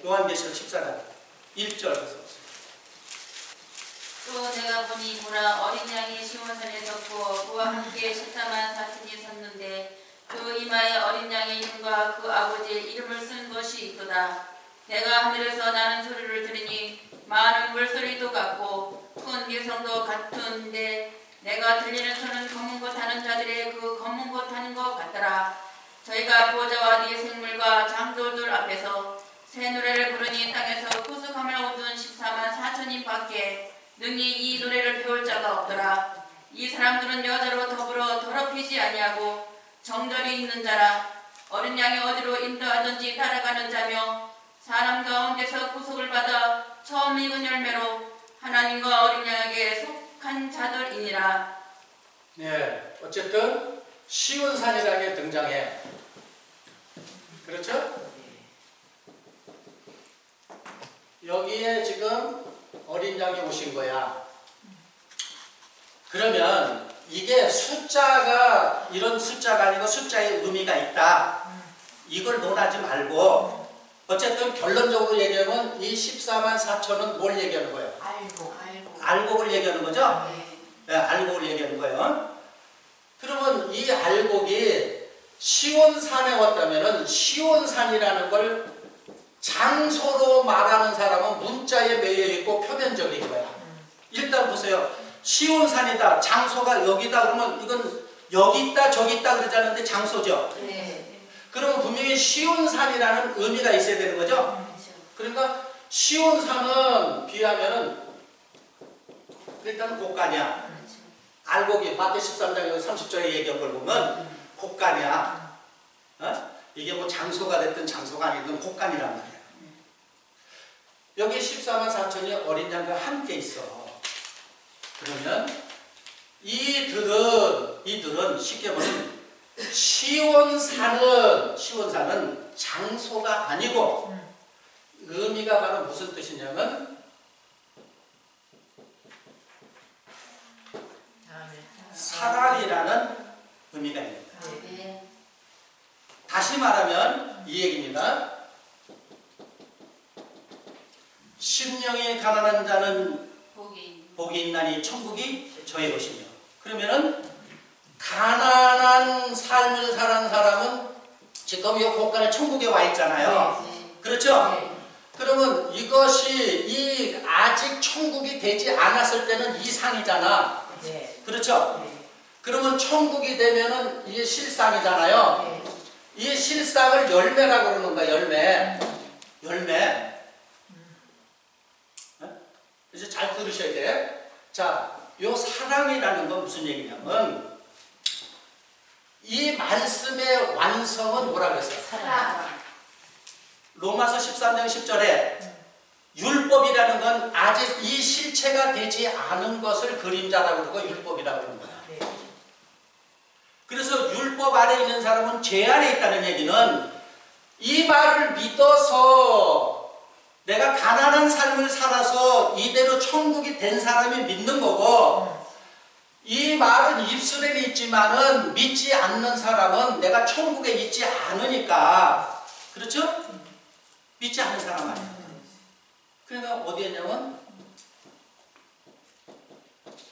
요한계시록 14장 1절에서 또 내가 보니 보라 어린 양이 시온산에 섰고 그와 함께 14만 4천이 섰는데 그 이마에 어린 양의 이름과 그 아버지의 이름을 쓴 것이 있도다. 내가 하늘에서 나는 소리를 들으니 많은 물소리도 같고 큰 개성도 같은데 내가 들리는 소는 검은 것 타는 자들의 그 검은 것 타는 것 같더라. 저희가 보좌와 네 생물과 장도들 앞에서 새 노래를 부르니 땅에서 구속함을 얻은 14만 4천인 밖에 능히 이 노래를 배울 자가 없더라. 이 사람들은 여자로 더불어 더럽히지 아니하고 정절이 있는 자라. 어린 양이 어디로 인도하든지 따라가는 자며 사람 가운데서 구속을 받아 처음 익은 열매로 하나님과 어린 양에게 속한 자들이니라. 네, 어쨌든 시온산이라는 게 등장해. 그렇죠? 여기에 지금 어린 양이 오신 거야. 그러면 이게 숫자가 이런 숫자가 아니고 숫자의 의미가 있다. 이걸 논하지 말고 어쨌든 결론적으로 얘기하면 이 14만 4천은 뭘 얘기하는 거예요? 알곡을 얘기하는 거죠? 네, 알곡을 얘기하는 거예요. 그러면 이 알곡이 시온산에 왔다면은 시온산이라는 걸 장소로 말하는 사람은 문자에 매여 있고 표면적인 거야. 일단 보세요. 시온산이다. 장소가 여기다 그러면 이건 여기 있다 저기 있다 그러지 않는데 장소죠. 네. 그러면 분명히 시온산이라는 의미가 있어야 되는 거죠. 그러니까 시온산은 비하면은 일단 곡간이야. 알곡이 마태 13장 30절에 얘기한 걸 보면 곡간이야. 어? 이게 뭐 장소가 됐든 장소가 아니든 곡간이란 말이야. 여기 14만 4천이 어린 양과 함께 있어. 그러면 이들은 쉽게 보면 시온산은 장소가 아니고 의미가 바로 무슨 뜻이냐면 사랑이라는 의미가 있는 거야. 다시 말하면 이 얘기입니다. 심령이 가난한 자는 복이 있나니 천국이 저의 것이며. 그러면은 가난한 삶을 사는 사람은 지금 이 곳간에 천국에 와 있잖아요. 그렇죠? 그러면 이것이 아직 천국이 되지 않았을 때는 이상이잖아. 그렇죠? 그러면 천국이 되면은 이게 실상이잖아요. 이 실상을 열매라고 그러는 거야. 열매. 이제 잘 들으셔야 돼. 자, 요 사랑이라는 건 무슨 얘기냐면 이 말씀의 완성은 뭐라고 했어요? 사랑. 로마서 13장 10절에 율법이라는 건 아직 이 실체가 되지 않은 것을 그림자라고 그러고 율법이라고 그러는 거야. 그래서 율법 아래 있는 사람은 죄 아래 있다는 얘기는 이 말을 믿어서 내가 가난한 삶을 살아서 이대로 천국이 된 사람이 믿는 거고, 이 말은 입술에 있지만은 믿지 않는 사람은 내가 천국에 있지 않으니까, 그렇죠? 믿지 않는 사람 아니야. 그러니까 어디에 있냐면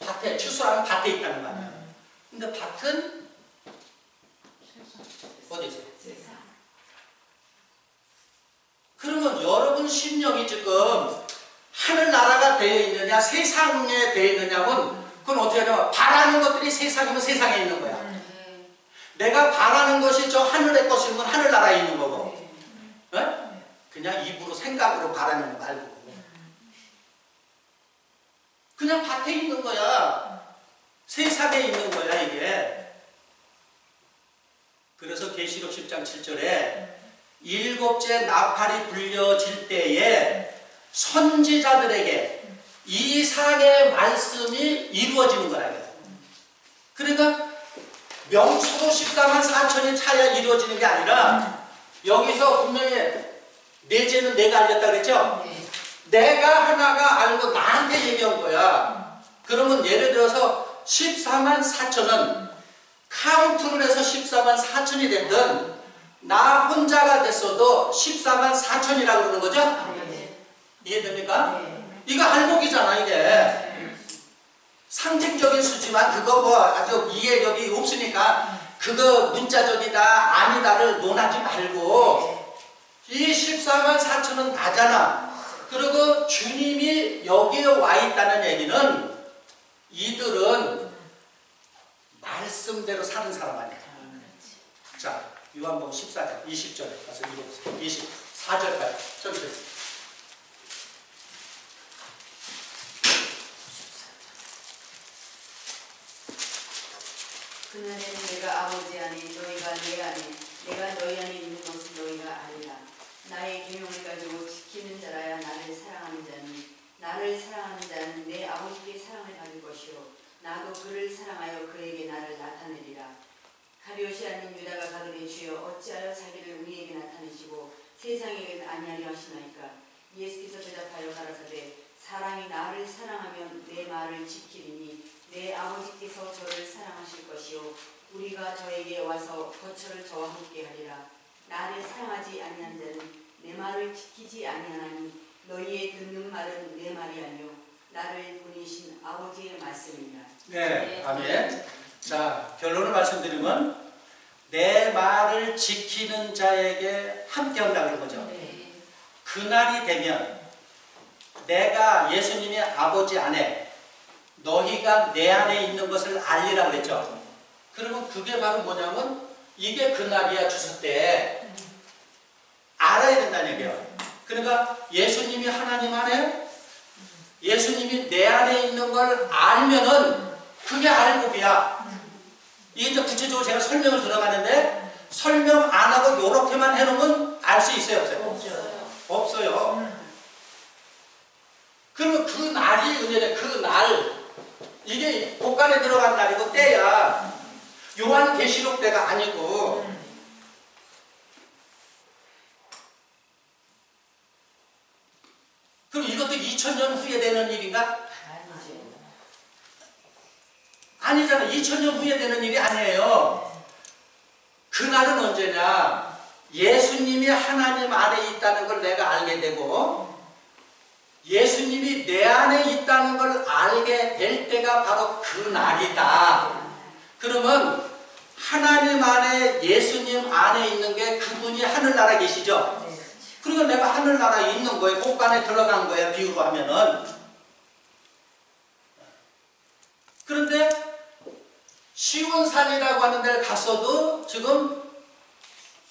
밭에, 추수하는 밭에 있다는 말이야. 근데 밭은 어디 있어요? 그러면 여러분 심령이 지금 하늘나라가 되어 있느냐 세상에 되어 있느냐면 그건 어떻게 하냐면 바라는 것들이 세상이면 세상에 있는 거야. 내가 바라는 것이 저 하늘의 것이면 하늘나라에 있는 거고, 그냥 입으로 생각으로 바라는 거 말고 그냥 밭에 있는 거야. 세상에 있는 거야 이게. 그래서 계시록 10장 7절에 일곱째 나팔이 불려질 때에 선지자들에게 이상의 말씀이 이루어지는 거라고요. 그러니까 명수로 14만 4천이 차야 이루어지는 게 아니라 여기서 분명히 내 죄는 내가 알렸다 그랬죠? 내가 하나가 알고 나한테 얘기한 거야. 그러면 예를 들어서 14만 4천은 카운트를 해서 14만 4천이 됐든 나 혼자가 됐어도 14만 4천이라고 그러는 거죠? 네. 이해됩니까? 네. 이거 할복이잖아 이게. 상징적인 수지만 그거 뭐 아주 이해력이 없으니까 그거 문자적이다 아니다를 논하지 말고 이 14만 4천은 나잖아. 그리고 주님이 여기에 와 있다는 얘기는 이들은 말씀대로 사는 사람 아니야. 자, 요한복음 14장 20절에 가서 읽어보세요. 24절까지 전체. 그날에는 내가 아버지 안에 너희가 내 안에 내가 너희 안에 있는 것을 너희가 알리라. 나의 계명을 가지고 지키는 자라야 나를 사랑하는 자니 나를 사랑하는 자는 내 아버지께 사랑을 받을 것이요 나도 그를 사랑하여 그에게 나를 나타내리라. 가룟시 아닌 유다가 가더니 주여 어찌하여 자기를 우리에게 나타내시고 세상에게는 아니하려 하시나이까. 예수께서 대답하여 가라사대 사람이 나를 사랑하면 내 말을 지키리니 내 아버지께서 저를 사랑하실 것이요 우리가 저에게 와서 거처를 저와 함께 하리라. 나를 사랑하지 아니한 자는 내 말을 지키지 아니하나니 너희의 듣는 말은 내 말이 아니요 나를 보내신 아버지의 말씀이니라. 네, 아멘. 자, 결론을 말씀드리면 내 말을 지키는 자에게 함께 한다는 거죠. 네. 그날이 되면 내가 예수님의 아버지 안에 너희가 내 안에 있는 것을 알리라고 했죠. 그러면 그게 바로 뭐냐면 이게 그날이야. 주사 때 알아야 된다는 얘기예요. 그러니까 예수님이 하나님 안에 예수님이 내 안에 있는 걸 알면은 그게 알복이야. 이게 이제 구체적으로 제가 설명을 들어가는데 설명 안 하고 요렇게만 해놓으면 알 수 있어요? 없어요? 없어요. 그러면 그 날이 은혜는 그 날 이게 복간에 들어간 날이고 때야 요한계시록 때가 아니고 그럼 이것도 2000년 후에 되는 일인가? 아니잖아. 2000년 후에 되는 일이 아니에요. 그날은 언제냐? 예수님이 하나님 안에 있다는 걸 내가 알게 되고 예수님이 내 안에 있다는 걸 알게 될 때가 바로 그 날이다. 그러면 하나님 안에 예수님 안에 있는 게 그분이 하늘나라에 계시죠? 그러니까 내가 하늘나라에 있는 거예요. 복간에 들어간 거예요. 비유로 하면은. 그런데 시온산이라고 하는 데를 갔어도 지금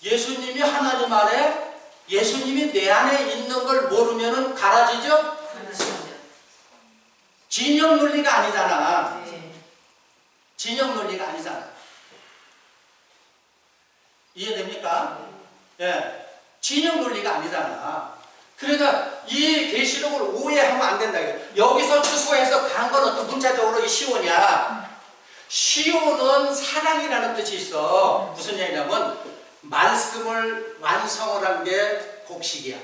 예수님이 하나님 안에 예수님이 내 안에 있는 걸 모르면은 갈아지죠? 진영 논리가 아니잖아. 진영 논리가 아니잖아. 이해됩니까? 예. 진영 논리가 아니잖아. 그러니까 이 계시록을 오해하면 안 된다. 여기서 추수해서 간 건 어떤 문자적으로 이 시온이야. 시온은 사랑이라는 뜻이 있어. 무슨 얘기냐면 말씀을 완성을 한 게 곡식이야.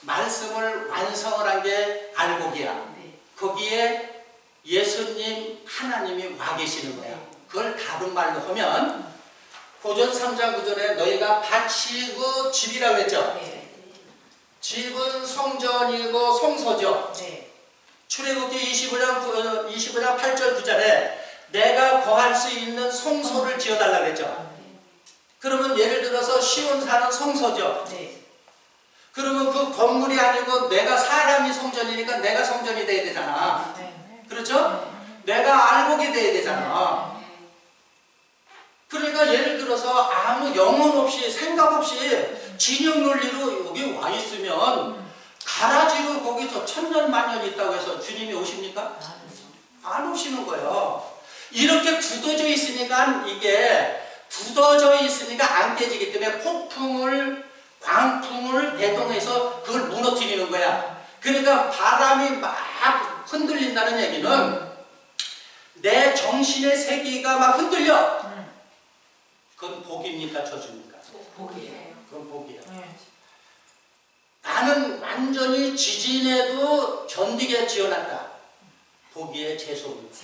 말씀을 완성을 한 게 알곡이야. 거기에 예수님 하나님이 와 계시는 거야. 그걸 다른 말로 하면 고전 3장 9절에 너희가 밭이 그 집이라고 했죠. 집은 성전이고 성소죠. 출애굽기 25장 8절 9절에 내가 거할 수 있는 성소를 지어달라고 했죠. 그러면 예를 들어서 시온산은 성소죠. 그러면 그 건물이 아니고 내가 사람이 성전이니까 내가 성전이 돼야 되잖아. 그렇죠? 내가 알곡이 돼야 되잖아. 그러니까 예를 들어서 아무 영혼 없이 생각 없이 진영 논리로 여기 와 있으면 가라지로 거기서 천년만년 있다고 해서 주님이 오십니까? 안 오시는 거예요. 이렇게 굳어져 있으니까 이게 굳어져 있으니까 안 깨지기 때문에 폭풍을 광풍을 대동해서 그걸 무너뜨리는 거야. 그러니까 바람이 막 흔들린다는 얘기는 내 정신의 세계가 막 흔들려. 그건 복입니까? 저주입니까? 복이에요. 그건 복이야. 나는 완전히 지진에도 견디게 지어놨다. 복이의 재소입니다.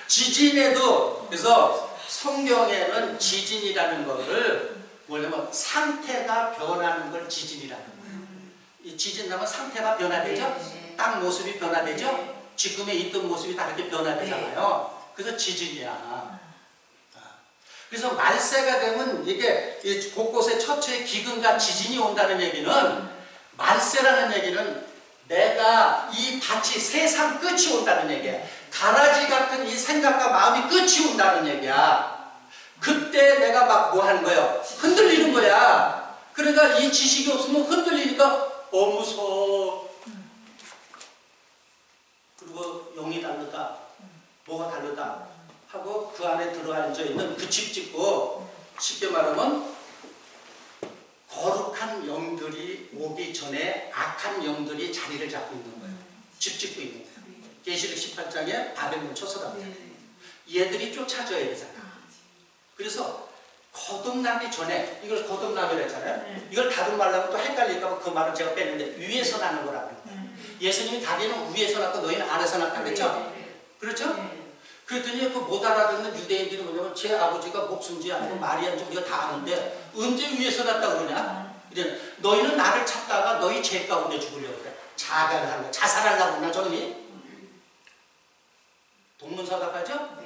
지진에도 그래서 성경에는 지진이라는 거를 뭐냐면 상태가 변하는 걸 지진이라는 거예요. 이 지진하면 상태가 변화되죠? 땅 모습이 변화되죠? 지금에 있던 모습이 다르게 변화되잖아요. 그래서 지진이야. 그래서 말세가 되면 이게 곳곳에 처처에 기근과 지진이 온다는 얘기는, 말세라는 얘기는 내가 이 밭이 세상 끝이 온다는 얘기야. 가라지 같은 이 생각과 마음이 끝이 온다는 얘기야. 그때 내가 막 뭐 하는 거예요? 흔들리는 거야. 그러니까 이 지식이 없으면 흔들리니까 무서워. 그리고 영이 다르다. 뭐가 다르다. 하고 그 안에 들어앉아 있는 그 집 짓고, 쉽게 말하면 거룩한 영들이 오기 전에 악한 영들이 자리를 잡고 있는 거예요. 집 짓고 있는 거예요. 계시록 18장에 바벨론 초서다. 얘들이 쫓아져야 되잖아. 그래서 거듭나기 전에, 이걸 거듭나기로 했잖아요. 이걸 다른 말로 하면 또 헷갈릴까봐 그 말은 제가 뺐는데, 위에서 나는 거라고 그래요. 예수님이 다리는 위에서 났고 너희는 아래서 났다 그랬죠? 그렇죠? 그랬더니 그 못 알아듣는 유대인들이 뭐냐면, 제 아버지가 목숨지 아니고 마리아인지 우리가 다 아는데 언제 위에서 났다 그러냐? 이래. 너희는 나를 찾다가 너희 죄 가운데 죽으려고 그래. 자각을 하는 거야. 자살하려고 그러나 저놈이? 동문서답하죠?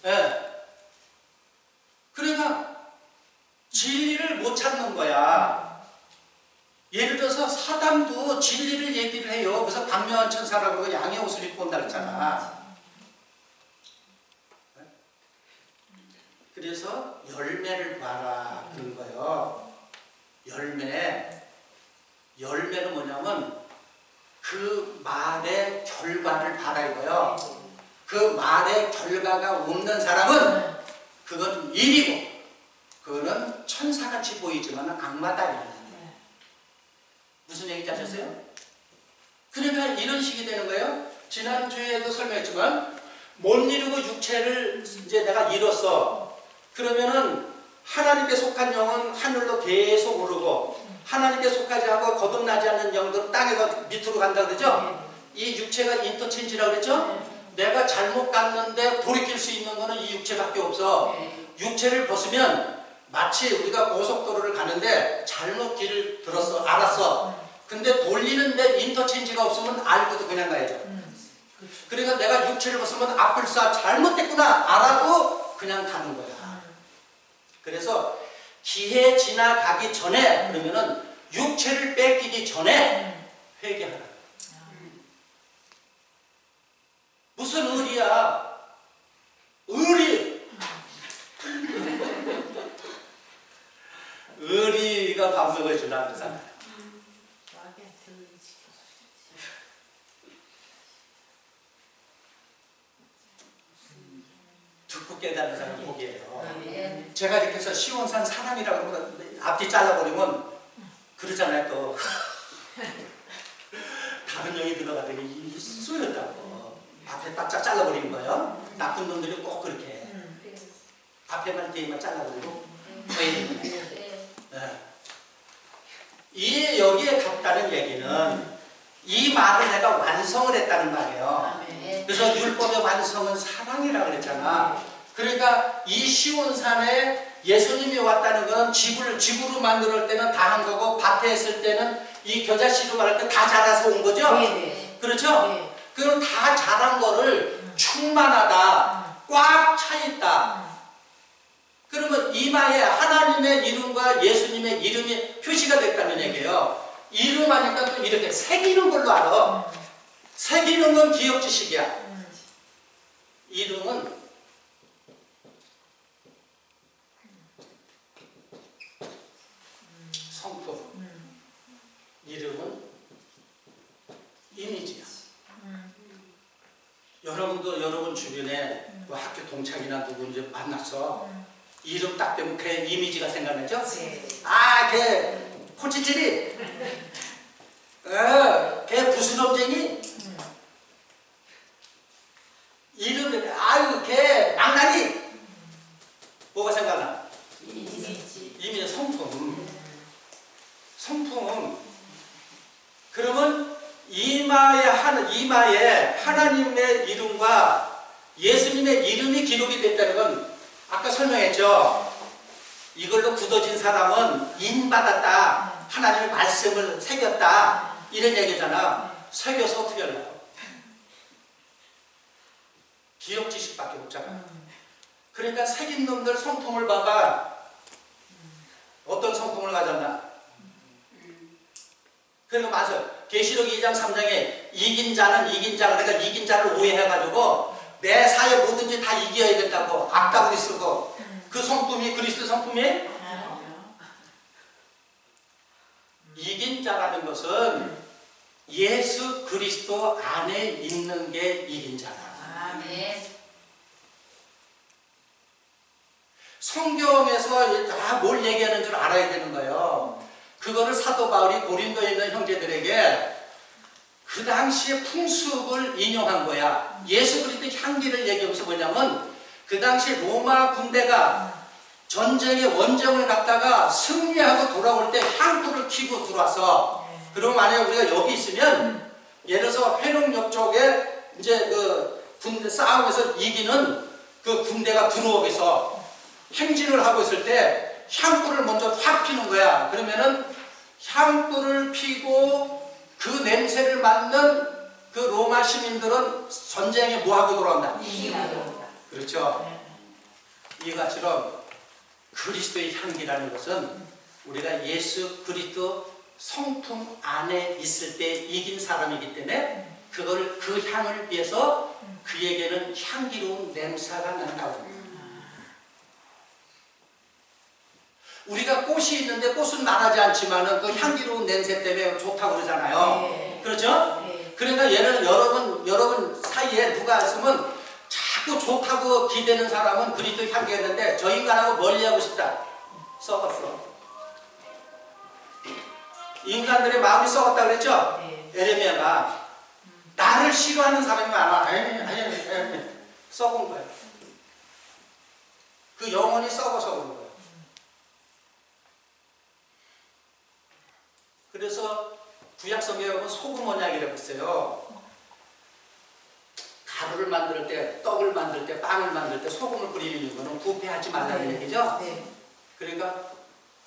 네. 그러니까 진리를 못 찾는 거야. 예를 들어서 사담도 진리를 얘기를 해요. 그래서 광명한 천사라고 그러고 양의 옷을 입고 온다 그랬잖아. 그래서 열매를 봐라 그런 거예요. 열매는 뭐냐면 그 말의 결과를 봐라 이거예요. 그 말의 결과가 없는 사람은 그건 일이고, 그거는 천사같이 보이지만 악마다. 무슨 얘기인지 아셨어요? 그러니까 이런 식이 되는 거예요. 지난주에도 설명했지만, 못 이루고 육체를 이제 내가 잃었어. 그러면은 하나님께 속한 영은 하늘로 계속 오르고, 하나님께 속하지 않고 거듭나지 않는 영들은 땅에서 밑으로 간다 그러죠? 이 육체가 인터체인지라고 그랬죠? 내가 잘못 갔는데 돌이킬 수 있는 거는 이 육체밖에 없어. 육체를 벗으면 마치 우리가 고속도로를 가는데 잘못 길을 들었어, 알았어. 근데 돌리는데 인터체인지가 없으면 알고도 그냥 가야죠. 그러니까 내가 육체를 벗으면 앞을 쏴, 잘못됐구나 알아도 그냥 가는 거야. 그래서 기회 지나가기 전에, 그러면은 육체를 뺏기기 전에 회개하라. 무슨 의리야? 의리! 의리가 반복을 주나 그러잖아요. 듣고 깨닫는 사람이 복이에요. 제가 이렇게 해서 시원산 사람이라고 그러면 앞뒤 잘라버리면 그러잖아요. 또 다른 영이 들어가더니 쏘였다고 앞에 바짝 잘라버리는 거예요. 나쁜 놈들이 꼭 그렇게 앞에만 뒤에만 잘라버리고 이 여기에 갔다는 얘기는 이 말을 내가 완성을 했다는 말이에요. 그래서 율법의 완성은 사랑이라고 그랬잖아. 그러니까 이 시온산에 예수님이 왔다는 건 지구로 만들 때는 다 한 거고, 밭에 했을 때는 이 겨자씨로 말할 때 다 자라서 온 거죠? 그렇죠? 그럼 다 자란 거를 충만하다, 꽉 차 있다. 그러면 이마에 하나님의 이름과 예수님의 이름이 표시가 됐다는 얘기예요. 이름하니까 또 이렇게 새기는 걸로 알아. 새기는 건 기억 지식이야. 이름은 성품, 이름은 이미지야. 여러분도 여러분 주변에 뭐 학교 동창이나 누구 이제 만났어. 이름 딱 되면 걔 이미지가 생각나죠? 아, 걔 코치질이, 걔 부스럼쟁이, 이름이, 아유, 걔 망나니. 뭐가 생각나? 이미지, 성품. 성품. 그러면 이마에 하나님의 이름과 예수님의 이름이 기록이 됐다는 건 아까 설명했죠. 이걸로 굳어진 사람은 인받았다. 하나님의 말씀을 새겼다. 이런 얘기잖아. 새겨서 어떻게 하려고? 기억 지식밖에 없잖아. 그러니까 새긴 놈들 성품을 봐봐. 어떤 성품을 가졌나? 그러니까 맞아. 계시록 2장 3장에 이긴 자는 이긴 자, 그러니까 이긴 자를 오해해가지고 내 사회 뭐든지 다 이겨야 된다고 악다구리 쓰고 그 성품이 그리스도 성품이 이긴 자라는 것은 예수 그리스도 안에 있는 게 이긴 자다. 아멘. 성경에서 다 뭘 얘기하는 줄 알아야 되는 거예요. 그거를 사도 바울이 고린도에 있는 형제들에게 그 당시의 풍습을 인용한 거야. 예수 그리스도 향기를 얘기하면서 뭐냐면 그 당시 로마 군대가 전쟁의 원정을 갔다가 승리하고 돌아올 때 향불을 켜고 들어왔어. 그럼 만약에 우리가 여기 있으면 예를 들어서 회룡역 쪽에 이제 그 군대 싸움에서 이기는 그 군대가 들어오겠어. 행진을 하고 있을 때 향불을 먼저 확 피는 거야. 그러면은 향불을 피고 그 냄새를 맡는 그 로마 시민들은 전쟁에 뭐하고 돌아온다? 그렇죠. 이같이로 그리스도의 향기라는 것은 우리가 예수 그리스도 성품 안에 있을 때 이긴 사람이기 때문에 그걸 그 향을 위해서 그에게는 향기로운 냄새가 난다고. 우리가 꽃이 있는데 꽃은 말하지 않지만은 그 향기로운 냄새 때문에 좋다고 그러잖아요. 그렇죠? 그러니까 여러분 사이에 누가 있으면 자꾸 좋다고 기대는 사람은 그리스도 향기가 있는데 저 인간하고 멀리하고 싶다. 썩었어. 인간들의 마음이 썩었다 그랬죠? 에레미야가 나를 싫어하는 사람이 많아. 썩은 거야. 그 영혼이 썩어서 그런 거야. 그래서 구약성경에 보면 소금 언약이라고 있어요. 가루를 만들 때, 떡을 만들 때, 빵을 만들 때 소금을 뿌리는 거는 부패하지 말라는 얘기죠. 그러니까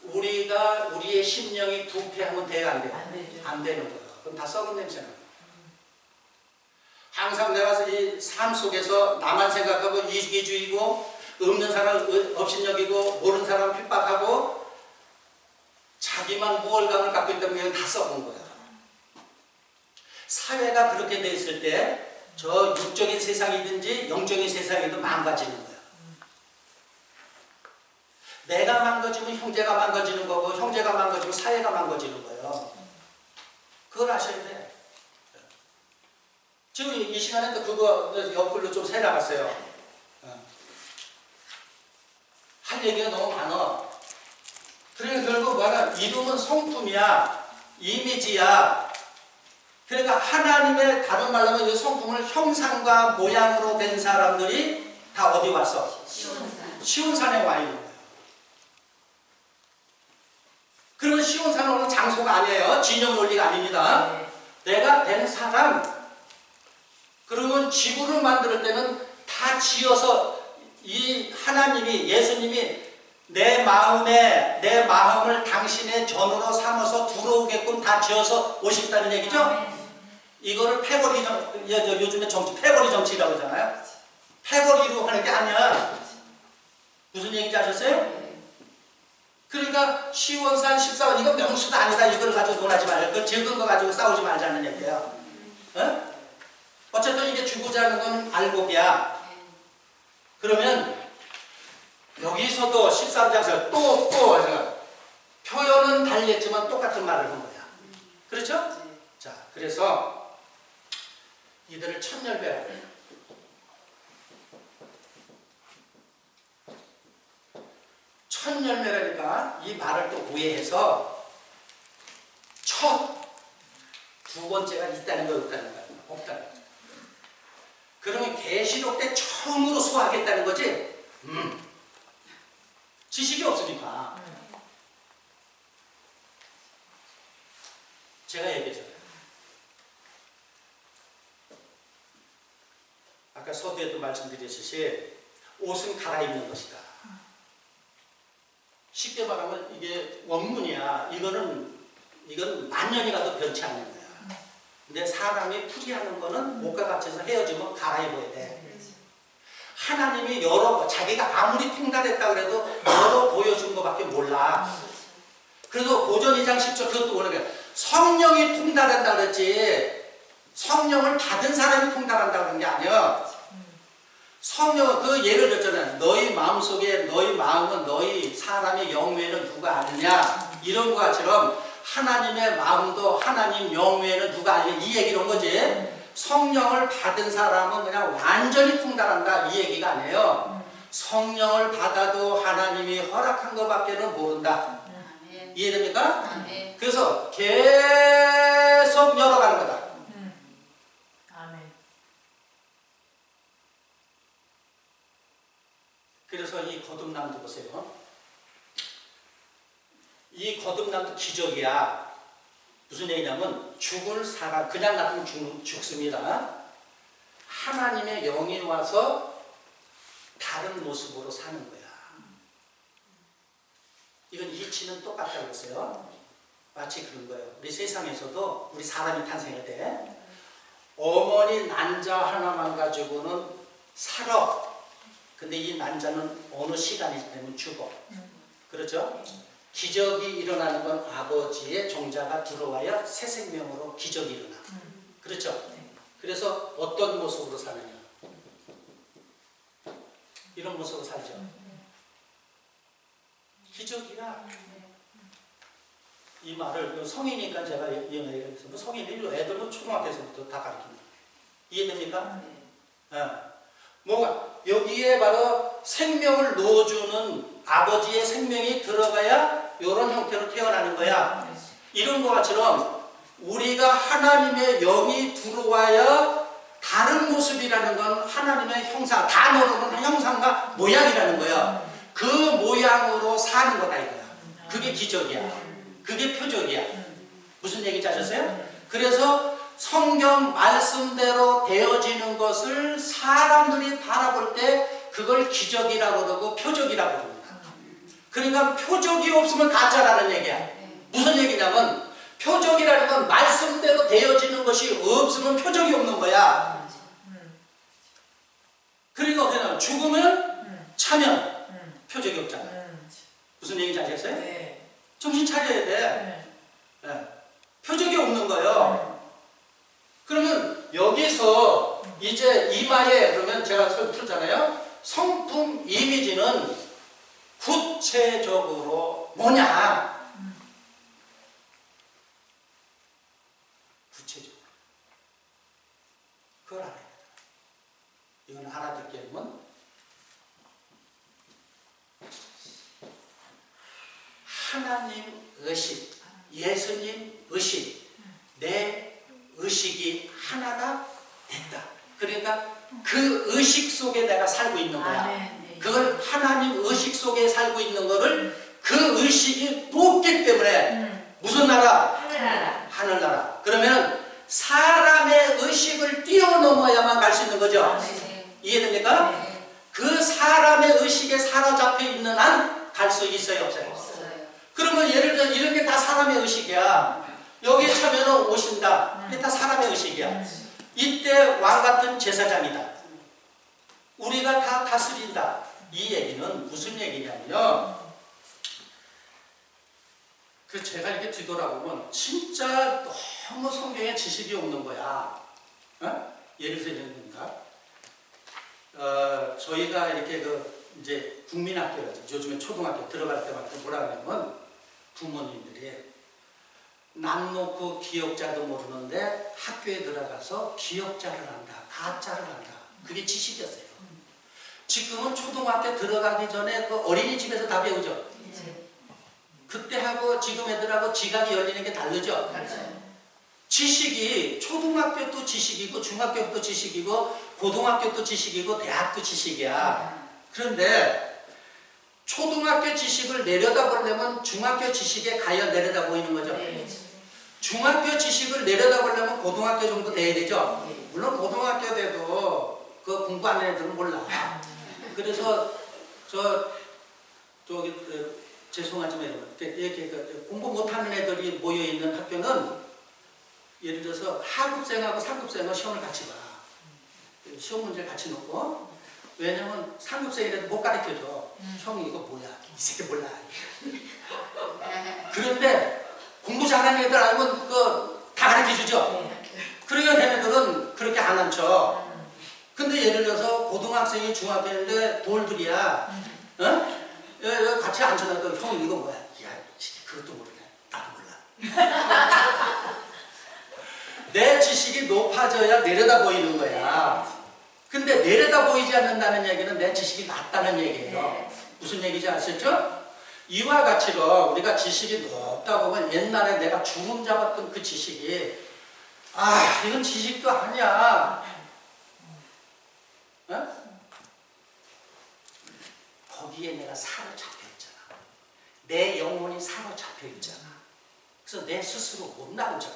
우리가 우리의 심령이 부패하면 돼야 안 돼? 안 되는 거야. 그럼 다 썩은 냄새나. 항상 내가 이 삶 속에서 나만 생각하고 이기주의고 없는 사람 업신여기고 모르는 사람 핍박하고 자기만 우월감을 갖고 있다면 그냥 다 썩은 거야. 사회가 그렇게 돼 있을 때 저 육적인 세상이든지 영적인 세상이든 망가지는 거야. 내가 망가지면 형제가 망가지는 거고 형제가 망가지면 사회가 망가지는 거예요. 그걸 아셔야 돼. 지금 이 시간에 또 그거 옆글로 좀 새나갔어요. 할 얘기가 너무 많아. 그러니까 결국 뭐야? 이름은 성품이야. 이미지야. 그러니까 하나님의 다른 말로 하면 이 성품을 형상과 모양으로 된 사람들이 다 어디 왔어? 시온산에 와 있는 거예요. 그러면 시온산은 오늘 장소가 아니에요. 진영 논리가 아닙니다. 내가 된 사람. 그러면 지구를 만들 때는 다 지어서 이 하나님이 예수님이 내 마음을 당신의 전으로 삼아서 들어오게끔 다 지어서 오셨다는 얘기죠? 이거를 패거리 요즘에 정치, 패거리 정치라고 하잖아요. 패거리로 하는 게 아니야. 무슨 얘기인지 아셨어요? 그러니까 시원산 14원 이거 명수도 아니다. 이걸 가지고 논하지 말아요. 그 적은 거 가지고 싸우지 말자는 얘기예요. 어? 어쨌든 이게 주고자 하는 건 알곡이야. 그러면 여기서도 13장에서 또 표현은 달렸지만 똑같은 말을 한 거야. 그렇죠? 자, 그래서 이들을 첫 열매라 그래요. 첫 열매라니까 이 말을 또 오해해서 두 번째가 있다는 거 없다는 거야. 없다는 거야. 그러면 계시록 때 처음으로 소화하겠다는 거지? 지식이 없으니까. 제가 얘기했잖아요. 아까 서두에도 말씀드렸듯이 옷은 갈아입는 것이다. 쉽게 말하면 이게 원문이야. 이건 만년이 가도 변치 않는 거야. 근데 사람이 풀이하는 거는 옷과 같이서 헤어지면 갈아입어야 돼. 하나님이 자기가 아무리 통달했다 그래도 열어 보여준 것밖에 몰라. 그래서 고전 2장 10절 그것도 오는 거야. 성령이 통달한다 그랬지 성령을 받은 사람이 통달한다 그런 게 아니야. 성령은 그 예를 들었잖아요. 너희 마음속에 너희 마음은 너희 사람의 영외에는 누가 아느냐 이런 것처럼 하나님의 마음도 하나님 영외에는 누가 아느냐 이 얘기를 한 거지. 성령을 받은 사람은 그냥 완전히 통달한다 이 얘기가 아니에요. 성령을 받아도 하나님이 허락한 것밖에는 모른다. 이해됩니까? 그래서 계속 열어가는 거다. 그래서 이 거듭남도 보세요. 이 거듭남도 기적이야. 무슨 얘기냐면 죽을 사람 그냥 놔두면 죽습니다. 하나님의 영이 와서 다른 모습으로 사는 거야. 이건 이치는 똑같다고 했어요. 마치 그런 거예요. 우리 세상에서도 우리 사람이 탄생할 때 어머니 난자 하나만 가지고는 살아. 근데 이 난자는 어느 시간이 되면 죽어. 그렇죠? 기적이 일어나는 건 아버지의 종자가 들어와야 새 생명으로 기적이 일어나. 그렇죠? 그래서 어떤 모습으로 사느냐. 이런 모습으로 살죠. 기적이야. 이 말을 성인이니까 제가 얘기했습니다. 성인이 애들은 초등학교에서부터 다 가르칩니다. 이해됩니까? 뭔가 여기에 바로 생명을 넣어주는 아버지의 생명이 들어가야 이런 형태로 태어나는 거야. 이런 것처럼 우리가 하나님의 영이 들어와야 다른 모습이라는 건 하나님의 형상, 단어로는 형상과 모양이라는 거야. 그 모양으로 사는 거다 이거야. 그게 기적이야. 그게 표적이야. 무슨 얘기인지 아셨어요? 그래서 성경 말씀대로 되어지는 것을 사람들이 바라볼 때 그걸 기적이라고 그러고 표적이라고 그럽니다. 그러니까 표적이 없으면 가짜라는 얘기야. 무슨 얘기냐면 표적이라는 건 말씀대로 되어지는 것이 없으면 표적이 없는 거야. 그러니까 어떻게 죽으면 차면 표적이 없잖아. 무슨 얘기인지 아시겠어요? 네. 정신 차려야 돼. 표적이 없는 거예요. 그러면 여기서 이제 이마에 그러면 제가 풀잖아요. 성품 이미지는 구체적으로 뭐냐? 구체적으로. 그걸 알아야 돼. 이건 알아듣기에는 하나님 의식, 예수님 의식, 내 의식이 하나가 된다. 그러니까 그 의식 속에 내가 살고 있는 거야. 그걸 하나님 의식 속에 살고 있는 거를 그 의식이 높기 때문에 무슨 나라? 하늘나라. 하늘나라. 그러면 사람의 의식을 뛰어넘어야만 갈 수 있는 거죠. 이해됩니까? 그 사람의 의식에 사로잡혀 있는 한 갈 수 있어요, 없어요? 그러면 예를 들어 이런 게 다 사람의 의식이야. 여기에 차면은 오신다. 이게 다 사람의 의식이야. 이때 왕 같은 제사장이다. 우리가 다 다스린다. 이 얘기는 무슨 얘기냐면요. 그 제가 이렇게 뒤돌아보면 진짜 너무 성경에 지식이 없는 거야. 예를 들면 저희가 이렇게 이제 국민학교라든지 요즘에 초등학교 들어갈 때마다 뭐라 하냐면 부모님들이 남 놓고 기억자도 모르는데 학교에 들어가서 기억자를 한다, 가짜를 한다. 그게 지식이었어요. 지금은 초등학교 들어가기 전에 그 어린이집에서 다 배우죠. 그때하고 지금 애들하고 지각이 열리는 게 다르죠. 지식이 초등학교도 지식이고 중학교도 지식이고 고등학교도 지식이고 대학도 지식이야. 그런데 초등학교 지식을 내려다보려면 중학교 지식에 가야 내려다보이는 거죠. 중학교 지식을 내려다보려면 고등학교 정도 돼야 되죠. 물론 고등학교 돼도 그 공부 안 하는 애들은 몰라. 그래서 저기 죄송하지만 이렇게 공부 못하는 애들이 모여 있는 학교는 예를 들어서 하급생하고 상급생은 시험을 같이 봐. 시험 문제를 같이 놓고. 왜냐면 상급생이라도 못 가르쳐줘. 형이 이거 뭐야? 이 새끼 몰라. 그런데 공부 잘하는 애들 알면 다 가르쳐주죠. 그러니까 걔네들은 그렇게 안 앉혀. 근데 예를 들어서 고등학생이 중학생인데 돌들이야. 어? 같이 앉혀놔도 형 이거 뭐야? 야, 그것도 모르네. 나도 몰라. 내 지식이 높아져야 내려다 보이는 거야. 근데 내려다 보이지 않는다는 얘기는 내 지식이 낮다는 얘기예요. 무슨 얘기인지 아시죠? 이와 같이로 우리가 지식이 높다 보면 옛날에 내가 주름 잡았던 그 지식이 이건 지식도 아니야. 어? 거기에 내가 사로잡혀 있잖아. 내 영혼이 사로잡혀 있잖아. 그래서 내 스스로 못 나오잖아.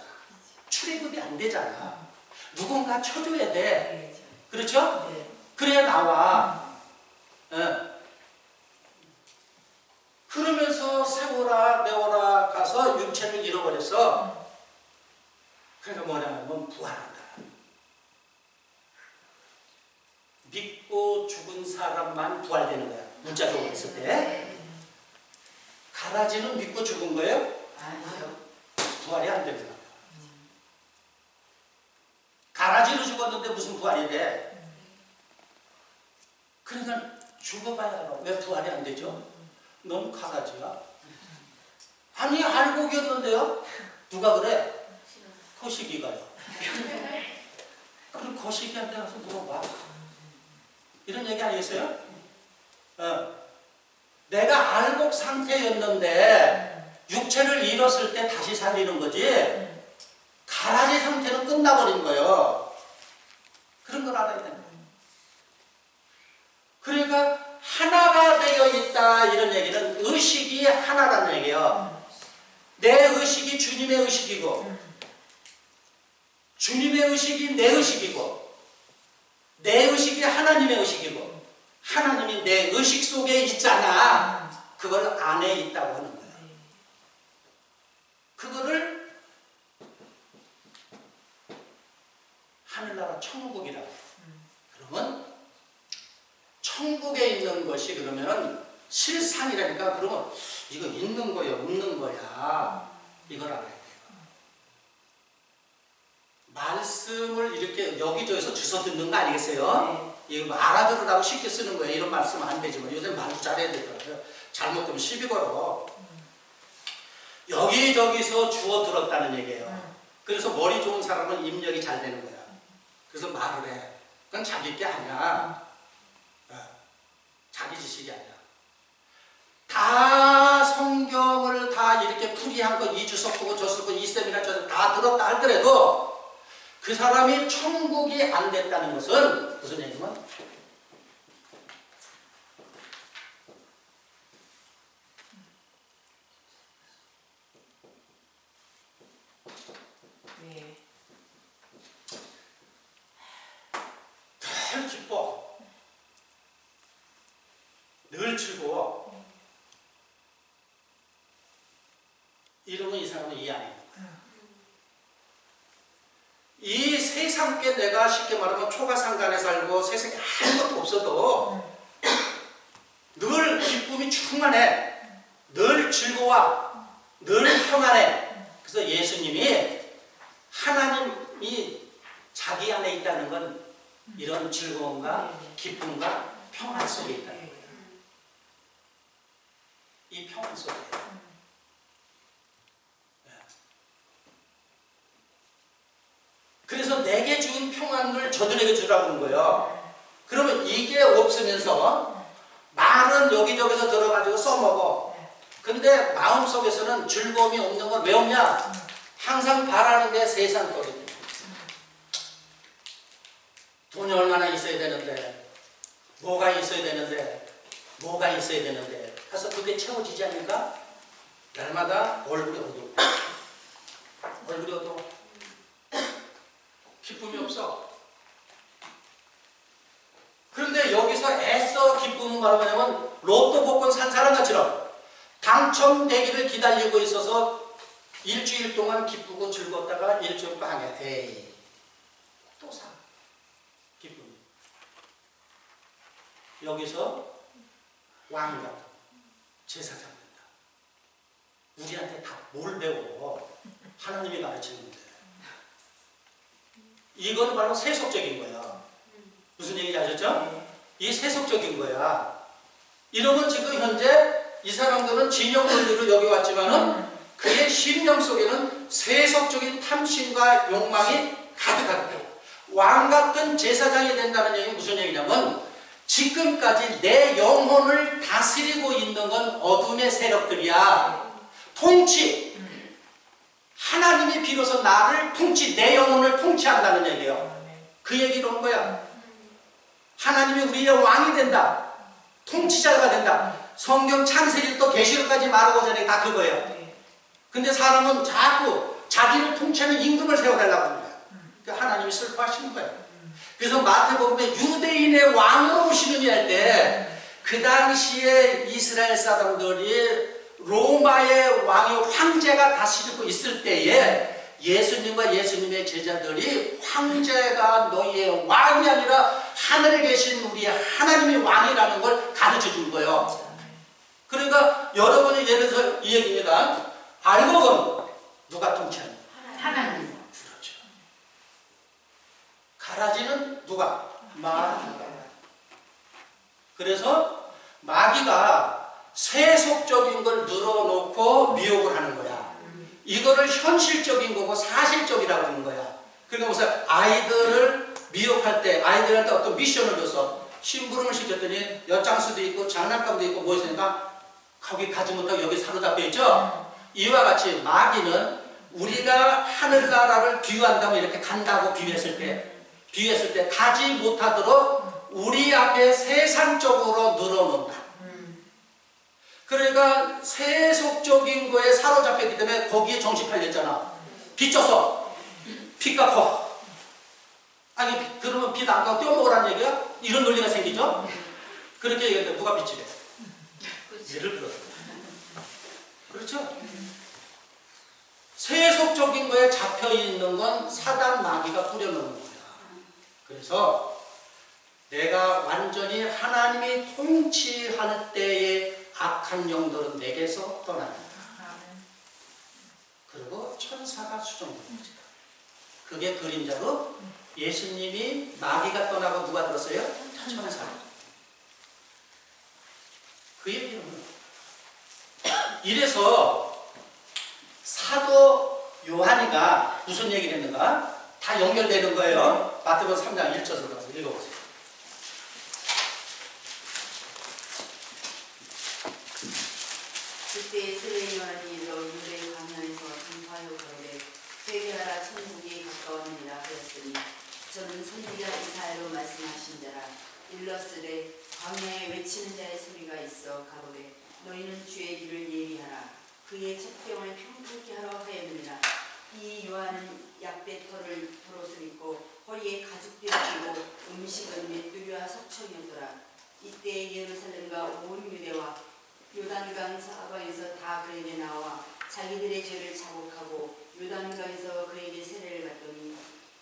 출애굽이 안 되잖아. 누군가 쳐줘야 돼. 그렇죠? 그래야 나와. 그러면서 세워라 내워라 가서 육체를 잃어버렸어. 그러니까 뭐냐면 부활한다. 믿고 죽은 사람만 부활되는 거야. 문자적으로 했을 때. 가라지는 믿고 죽은 거예요? 아니요. 부활이 안 됩니다. 가라지로 죽었는데 무슨 부활이 돼? 그러니까 죽어봐야 알아. 왜 부활이 안 되죠? 넌 가라지야. 아니 알고 계셨는데요? 누가 그래? 거시기가요. 그럼 거시기한테 가서 물어봐. 이런 얘기 아니겠어요? 내가 알곡 상태였는데 육체를 잃었을 때 다시 살리는 거지 가라지 상태는 끝나버린 거예요. 그런 걸 알아야 되는 거예요. 그러니까 하나가 되어 있다 이런 얘기는 의식이 하나라는 얘기예요. 내 의식이 주님의 의식이고 주님의 의식이 내 의식이고 내 의식이 하나님의 의식이고 하나님이 내 의식 속에 있잖아. 그걸 안에 있다고 하는 거예요. 그거를 하늘나라 천국이라고. 그러면 천국에 있는 것이 그러면은 실상이라니까. 그러면 이거 있는 거야 없는 거야 이걸 알아야 돼요. 말씀을 이렇게 여기저기서 주워 듣는 거 아니겠어요? 이거 뭐 알아들으라고 쉽게 쓰는 거예요. 이런 말씀은 안 되지만 요새 말도 잘해야 되더라고요. 잘못되면 시비 걸어. 여기저기서 주워 들었다는 얘기예요. 그래서 머리 좋은 사람은 입력이 잘 되는 거야. 그래서 말을 해. 그건 자기 게 아니야. 자기 지식이 아니야. 다 성경을 다 이렇게 풀이한 거 이주석 보고 저석 보고 이 쌤이나 저쌤 다 들었다 할더라도 그 사람이 천국이 안 됐다는 것은 무슨 얘기냐면 늘 기뻐 늘 즐거워 이러면 이 사람은 이 안에 있는 거야. 이 세상께 내가 쉽게 말하면 초가상간에 살고 세상에 아무것도 없어도 늘 기쁨이 충만해. 늘 즐거워. 늘 평안해. 그래서 예수님이 하나님이 자기 안에 있다는 건 이런 즐거움과 기쁨과 평안 속에 있다는 거예요. 이 평안 속에. 그래서 내게 준 평안을 저들에게 주라고 하는 거예요. 그러면 이게 없으면서 말은 여기저기서 들어가지고 써먹어. 근데 마음속에서는 즐거움이 없는 건 왜 없냐? 항상 바라는 게 세상 거리. 돈이 얼마나 있어야 되는데, 뭐가 있어야 되는데, 뭐가 있어야 되는데 해서 그게 채워지지 않을까? 날마다 얼굴이 어두워. 얼굴이 어두워. 기쁨이 없어. 그런데 여기서 애써 당첨되기를 기다리고 있어서 일주일 동안 기쁘고 즐겁다가 일주일 방해. 에이, 또 사. 기쁨이. 여기서 왕이다. 제사장 된다. 우리한테 다 뭘 배워? 하나님이 가르치는데. 이건 바로 세속적인 거야. 무슨 얘기인지 아셨죠? 이 세속적인 거야. 이러면 지금 현재 이 사람들은 진영 논리로 여기 왔지만은 그의 심령 속에는 세속적인 탐심과 욕망이 가득하다. 왕 같은 제사장이 된다는 얘기는 무슨 얘기냐면 지금까지 내 영혼을 다스리고 있는 건 어둠의 세력들이야. 통치. 하나님이 비로소 나를 내 영혼을 통치한다는 얘기예요. 그 얘기로 온 거야. 하나님이 우리의 왕이 된다. 통치자가 된다. 성경 창세기부터 계시록까지 말하고자 하는 게 다 그거예요. 근데 사람은 자꾸 자기를 통치하는 임금을 세워달라고 하는 거야. 그러니까 하나님이 슬퍼하시는 거예요. 그래서 마태복음에 유대인의 왕으로 오시느니 할 때 그 당시에 이스라엘 사람들이 로마의 왕의 황제가 다스리고 있을 때에 예수님과 예수님의 제자들이 황제가 너희의 왕이 아니라 하늘에 계신 우리의 하나님이 왕이라는 걸 가르쳐 준 거예요. 그러니까 여러분이 예를 들어서 이 얘기입니다. 알곡은 누가 통치하는 거예요? 하나님. 그렇죠. 가라지는 누가? 마귀가. 그래서 마귀가 세속적인 걸 늘어놓고 미혹을 하는 거야. 이거를 현실적인 거고 사실적이라고 하는 거야. 그러니까 무슨 아이들을 미혹할 때 아이들한테 어떤 미션을 줘서 심부름을 시켰더니 엿장수도 있고 장난감도 있고 뭐 있으니까 거기 가지 못하고 여기 사로잡혀 있죠. 이와 같이 마귀는 우리가 하늘나라를 비유한다면 이렇게 간다고 비유했을 때 가지 못하도록 우리 앞에 세상적으로 늘어놓는다. 그러니까 세속적인 거에 사로잡혔기 때문에 거기에 정신 팔렸잖아. 빚져서 빚 갚어. 아니 그러면 빚 안 갚고 떼어먹으라는 얘기야? 이런 논리가 생기죠? 그렇게 얘기했는데 누가 빚지래? 예를 들어서. 그렇죠? 세속적인 거에 잡혀있는 건 사단 마귀가 뿌려놓는 거야. 그래서 내가 완전히 하나님이 통치할 때에 악한 영들은 내게서 떠납니다. 그리고 천사가 수정됩니다. 그게 그림자로 예수님이 마귀가 떠나고 누가 들었어요? 천사. 그 얘기는 이래서 사도 요한이가 무슨 얘기를 했는가? 다 연결되는 거예요. 마태복음 3장 1절로 가서 읽어보세요. 그때 세례 요한이 일러 유대 광야에서 전파하여 그러되 회개하라 천국이 가까웠느니라 하였으니 저는 선지자 이사야로 말씀하신 자라. 일렀으되 광야에 외치는 자의 소리가 있어 가로되 너희는 주의 길을 예비하라. 그의 첩경을 평탄케 하러 하였느니라. 이 요한은 약대털을 털옷을 입고 허리에 가죽띠를 띠고 음식은 메뚜기와 석청이었더라. 이때 예루살렘과 온 유대와 요단강 사방에서 다 그에게 나와 자기들의 죄를 자복하고 요단강에서 그에게 세례를 받더니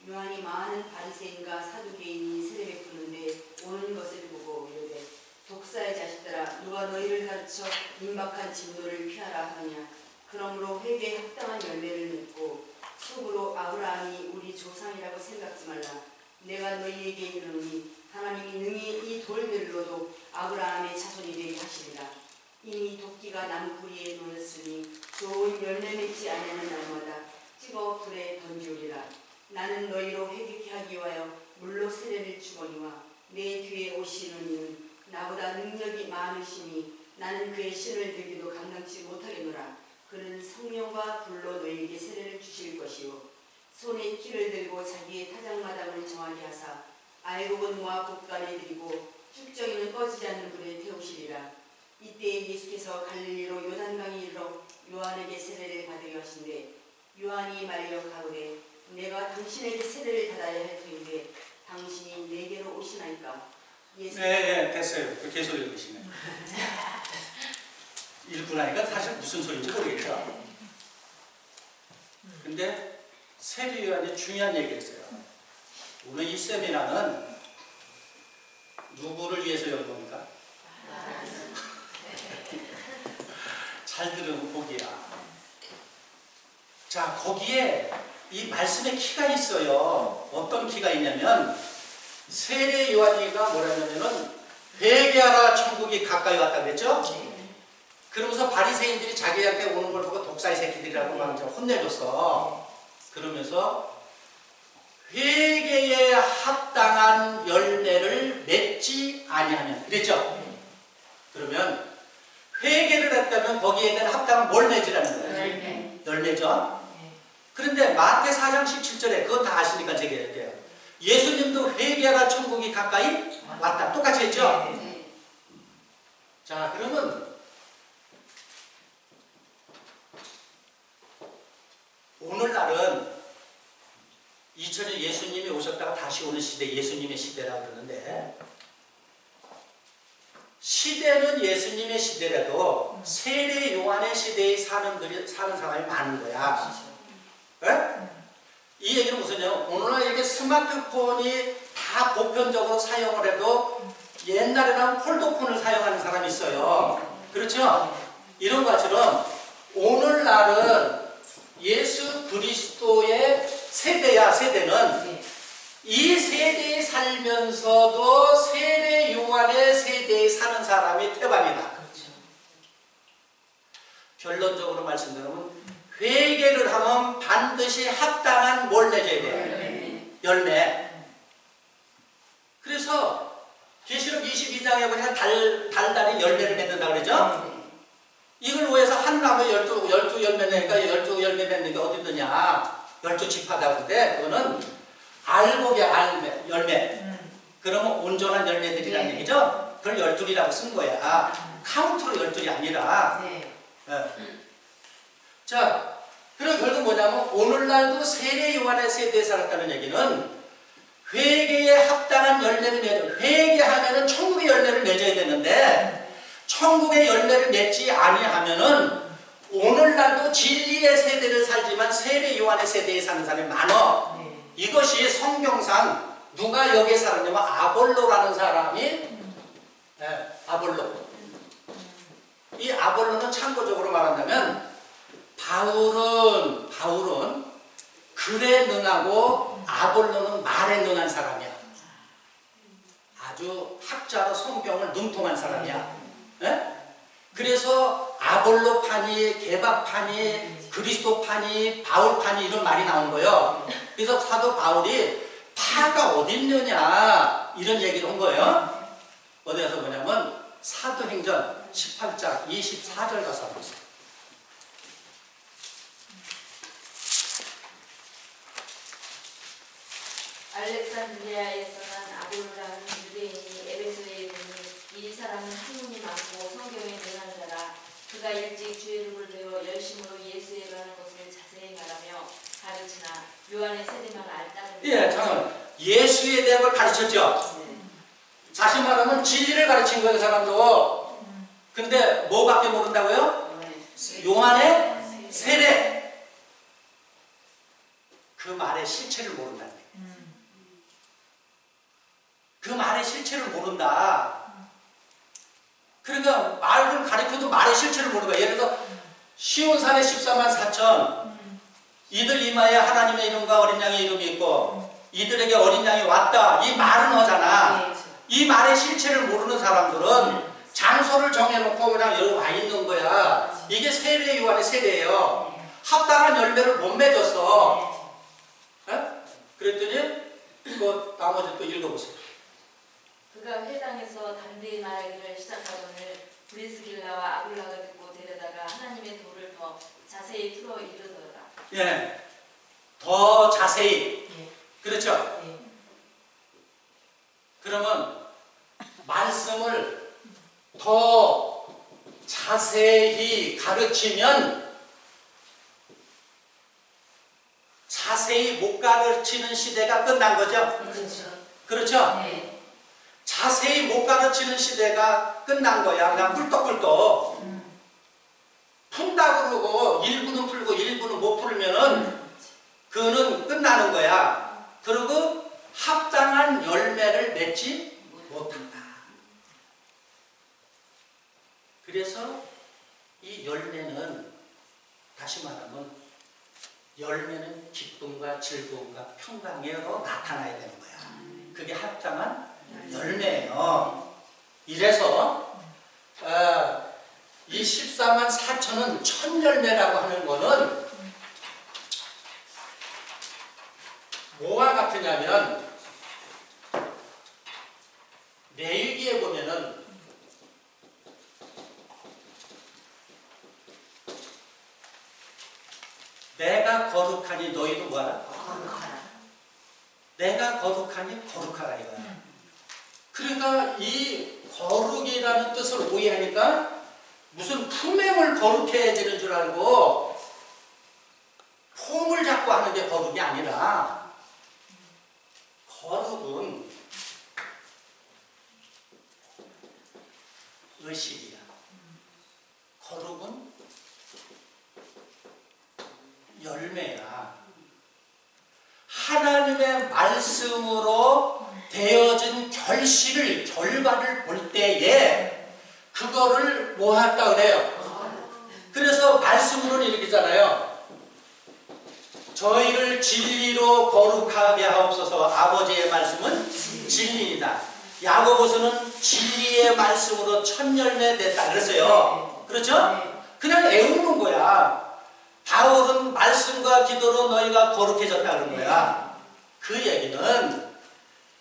요한이 많은 바리새인과 사두개인이 세례 베푸는데 오는 것을 보고 이르되 독사의 자식들아 누가 너희를 가르쳐 임박한 진노를 피하라 하느냐. 그러므로 회개에 합당한 열매를 맺고 속으로 아브라함이 우리 조상이라고 생각지 말라. 내가 너희에게 이르노니 하나님이 능히 이 돌들로도 아브라함의 자손이 되게 하시리라. 이미 도끼가 나무뿌리에 놓였으니 좋은 열매 맺지 아니하는 날마다 찍어 불에 던지우리라. 나는 너희로 회개케 하기 위하여 물로 세례를 주거니와 내 뒤에 오시는 이는 나보다 능력이 많으시니 나는 그의 신을 들기도 감당치 못하겠노라. 그는 성령과 불로 너희에게 세례를 주실 것이요 손에 키를 들고 자기의 타작마당을 정하게 하사 알곡은 모아 곡간에 들이고 쭉정이는 꺼지지 않는 불에 태우시리라. 이때 예수께서 갈릴리로 요단강에 이르러 요한에게 세례를 받으려 하신대 요한이 말려 가로되 내가 당신에게 세례를 받아야 할 터인데 당신이 내게로 오시나이까. 네, 됐어요. 계속 읽으시네. 읽고 나니까 사실 무슨 소리인지 모르겠죠. 근데 세례요한이 중요한 얘기를 했어요. 오늘 이 세미나는 누구를 위해서 연 겁니까? 잘 들으면 복이야. 자, 거기에 이 말씀의 키가 있어요. 어떤 키가 있냐면 세례 요한이가 뭐라냐면은 회개하라 천국이 가까이 왔다 그랬죠? 그러면서 바리새인들이 자기한테 오는 걸 보고 독사의 새끼들이라고 막 혼내줬어. 그러면서 회개에 합당한 열매를 맺지 아니하면 그랬죠? 그러면 회개를 했다면 거기에 대한 합당한 뭘 맺으라는 거예요? 열매죠? 그런데 마태 4장 17절에 그건 다 아시니까 제가 얘기해요. 예수님도 회개하라 천국이 가까이 왔다. 똑같이 했죠? 자, 그러면 오늘날은 2000년 예수님이 오셨다가 다시 오는 시대, 예수님의 시대라고 그러는데 시대는 예수님의 시대라도 세례 요한의 시대에 사는 사람이 많은 거야. 네? 이 얘기는 무슨요? 오늘날 이게 스마트폰이 다 보편적으로 사용을 해도 옛날에는 폴더폰을 사용하는 사람이 있어요. 그렇죠? 이런 것처럼 오늘날은 예수 그리스도의 세대야. 세대는 이 세대에 살면서도 세례 요한의 세대에 사는 사람이 태반이다. 결론적으로 말씀드리면 회개를 하면 반드시 합당한 뭘 맺어야 돼요? 열매. 그래서 계시록 22장에 보니까 달달이 열매를 맺는다고 그러죠? 이걸 위해서 한 나무에 12 열매 내니까 12 열매 맺는 게 어디 있느냐? 12지파다 그런데 그거는 알곡의 열매. 그러면 온전한 열매들이라는 얘기죠? 그걸 12이라고 쓴 거야. 카운트로 12이 아니라. 자, 그럼 결국 뭐냐면 오늘날도 세례 요한의 세대에 살았다는 얘기는 회개에 합당한 열매를 맺어. 회개하면은 천국의 열매를 맺어야 되는데 천국의 열매를 맺지 아니하면은 오늘날도 진리의 세대를 살지만 세례 요한의 세대에 사는 사람이 많아. 이것이 성경상 누가 여기에 살았냐면 아볼로라는 사람이 아볼로. 이 아볼로는 참고적으로 말한다면 바울은 글에 능하고 아볼로는 말에 능한 사람이야. 아주 학자로 성경을 능통한 사람이야. 그래서 아볼로파니, 게바파니, 그리스도파니, 바울파니 이런 말이 나온 거예요. 그래서 사도 바울이 파가 어디 있느냐 이런 얘기를 한 거예요. 어디 가서 뭐냐면 사도행전 18장 24절 가서 보세요. 알렉산드리아에서 난 아볼로라는 유대인이 에베소에 있으니 이 사람은 학문이 많고 성경에 능한 자라. 그가 일찍 주의 이름을 배워 열심으로 예수에 관한 것을 자세히 말하며 가르치나 요한의 세대만 알다는. 예, 잠깐만. 예수에 대한 걸 가르쳤죠. 자신 말하면 진리를 가르친 거예요, 사람도. 근데 뭐밖에 모른다고요? 요한의 세례. 그 말의 실체를 모른다는 거예요. 그 말의 실체를 모른다. 그러니까 말을 가르쳐도 말의 실체를 모르는 거야. 예를 들어서 시온산에 14만 4천 이들 이마에 하나님의 이름과 어린 양의 이름이 있고 이들에게 어린 양이 왔다. 이 말은 하잖아. 이 말의 실체를 모르는 사람들은 장소를 정해놓고 그냥 여기 와 있는 거야. 이게 세례 요한의 세례예요. 합당한 열매를 못 맺었어. 그랬더니 그 나머지 또 읽어보세요. 그가 회당에서 담대히 말하기를 시작하거늘 브리스길라와 아굴라가 듣고 데려다가 하나님의 도를 더 자세히 풀어 이르더라. 예, 더 자세히. 그렇죠? 그러면 말씀을 더 자세히 가르치면 자세히 못 가르치는 시대가 끝난 거죠? 그렇죠? 자세히 못 가르치는 시대가 끝난 거야. 그냥 꿀떡꿀떡. 푼다 그러고 일부는 풀고 일부는 못 풀면은 그거는 끝나는 거야. 그리고 합당한 열매를 맺지 못한다. 그래서 이 열매는 다시 말하면 열매는 기쁨과 즐거움과 평강으로 나타나야 되는 거야. 그게 합당한 열매예요. 이래서 이 14만 4천은 첫 열매라고 하는 거는 뭐와 같으냐면 레위기에 보면은 내가 거룩하니 너희도 뭐하라? 거룩하라. 내가 거룩하니 거룩하라 이거야. 그러니까 이 거룩이라는 뜻을 오해하니까 무슨 품행을 거룩해야 되는 줄 알고 폼을 잡고 하는 게 거룩이 아니라 거룩은 의식이야. 거룩은 열매야. 하나님의 말씀으로 되어진 결과를 볼 때에 그거를 뭐 했다 그래요? 그래서 말씀으로는 이렇게잖아요. 저희를 진리로 거룩하게 하옵소서. 아버지의 말씀은 진리이다. 야고보서는 진리의 말씀으로 첫 열매 냈다 그랬어요. 그렇죠? 그냥 애우는 거야. 바울은 말씀과 기도로 너희가 거룩해졌다 그런 거야. 그 얘기는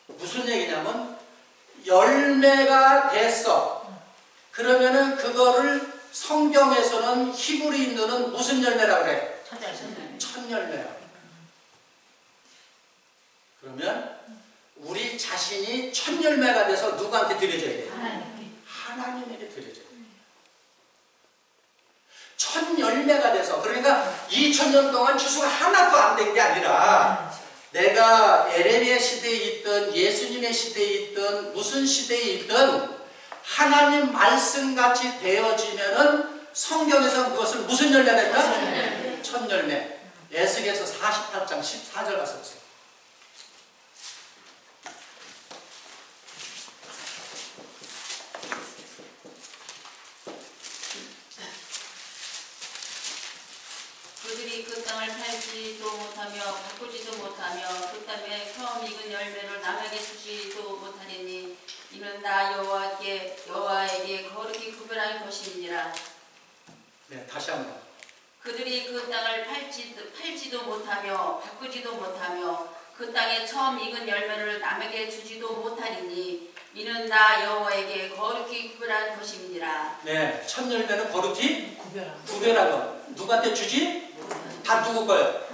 무슨 얘기냐면 열매가 됐어. 그러면은 그거를 성경에서는 히브리인들은 무슨 열매라고 그래? 첫 열매야. 그러면 우리 자신이 첫 열매가 돼서 누구한테 드려져야 돼? 하나님에게 드려져야 돼. 첫 열매가 돼서, 그러니까 2000년 동안 추수가 하나도 안 된 게 아니라 내가 에레미야 시대에 있든 예수님의 시대에 있든 무슨 시대에 있든 하나님 말씀같이 되어지면은 성경에서 그것을 무슨 열매가 됐다? 첫 열매. 에스겔서 48장 14절 가서 보세요. 그들이 그 땅을 팔지도 못하며 바꾸지도 못하며 그 땅에 처음 익은 열매를 남에게 주지도 못하리니 이는 나 여호와에게 거룩히 구별할 것이니라. 네, 다시 한번. 그들이 그 땅을 팔지도 못하며 바꾸지도 못하며 그 땅에 처음 익은 열매를 남에게 주지도 못하리니 이는 나 여호와에게 거룩히 구별한 것이니라. 네, 첫 열매는 거룩히 구별하고 누구한테 주지? 다 누구 거예요?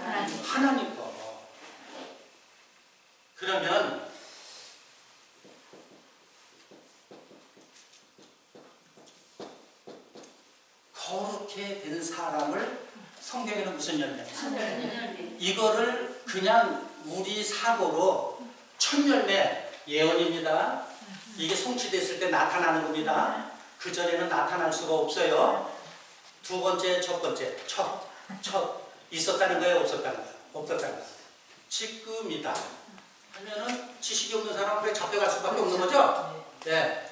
하나님 거. 그러면 거룩해 된 사람을 성경에는 무슨 열매? 이거를 그냥 우리 사고로 첫 열매 예언입니다. 이게 성취됐을 때 나타나는 겁니다. 그 전에는 나타날 수가 없어요. 두 번째, 첫 번째, 첫 있었다는 거예요, 없었다는 거예요? 없었다는 거예요. 지금이다 하면은 지식이 없는 사람은 그래 잡혀갈 수밖에 없는 거죠. 네.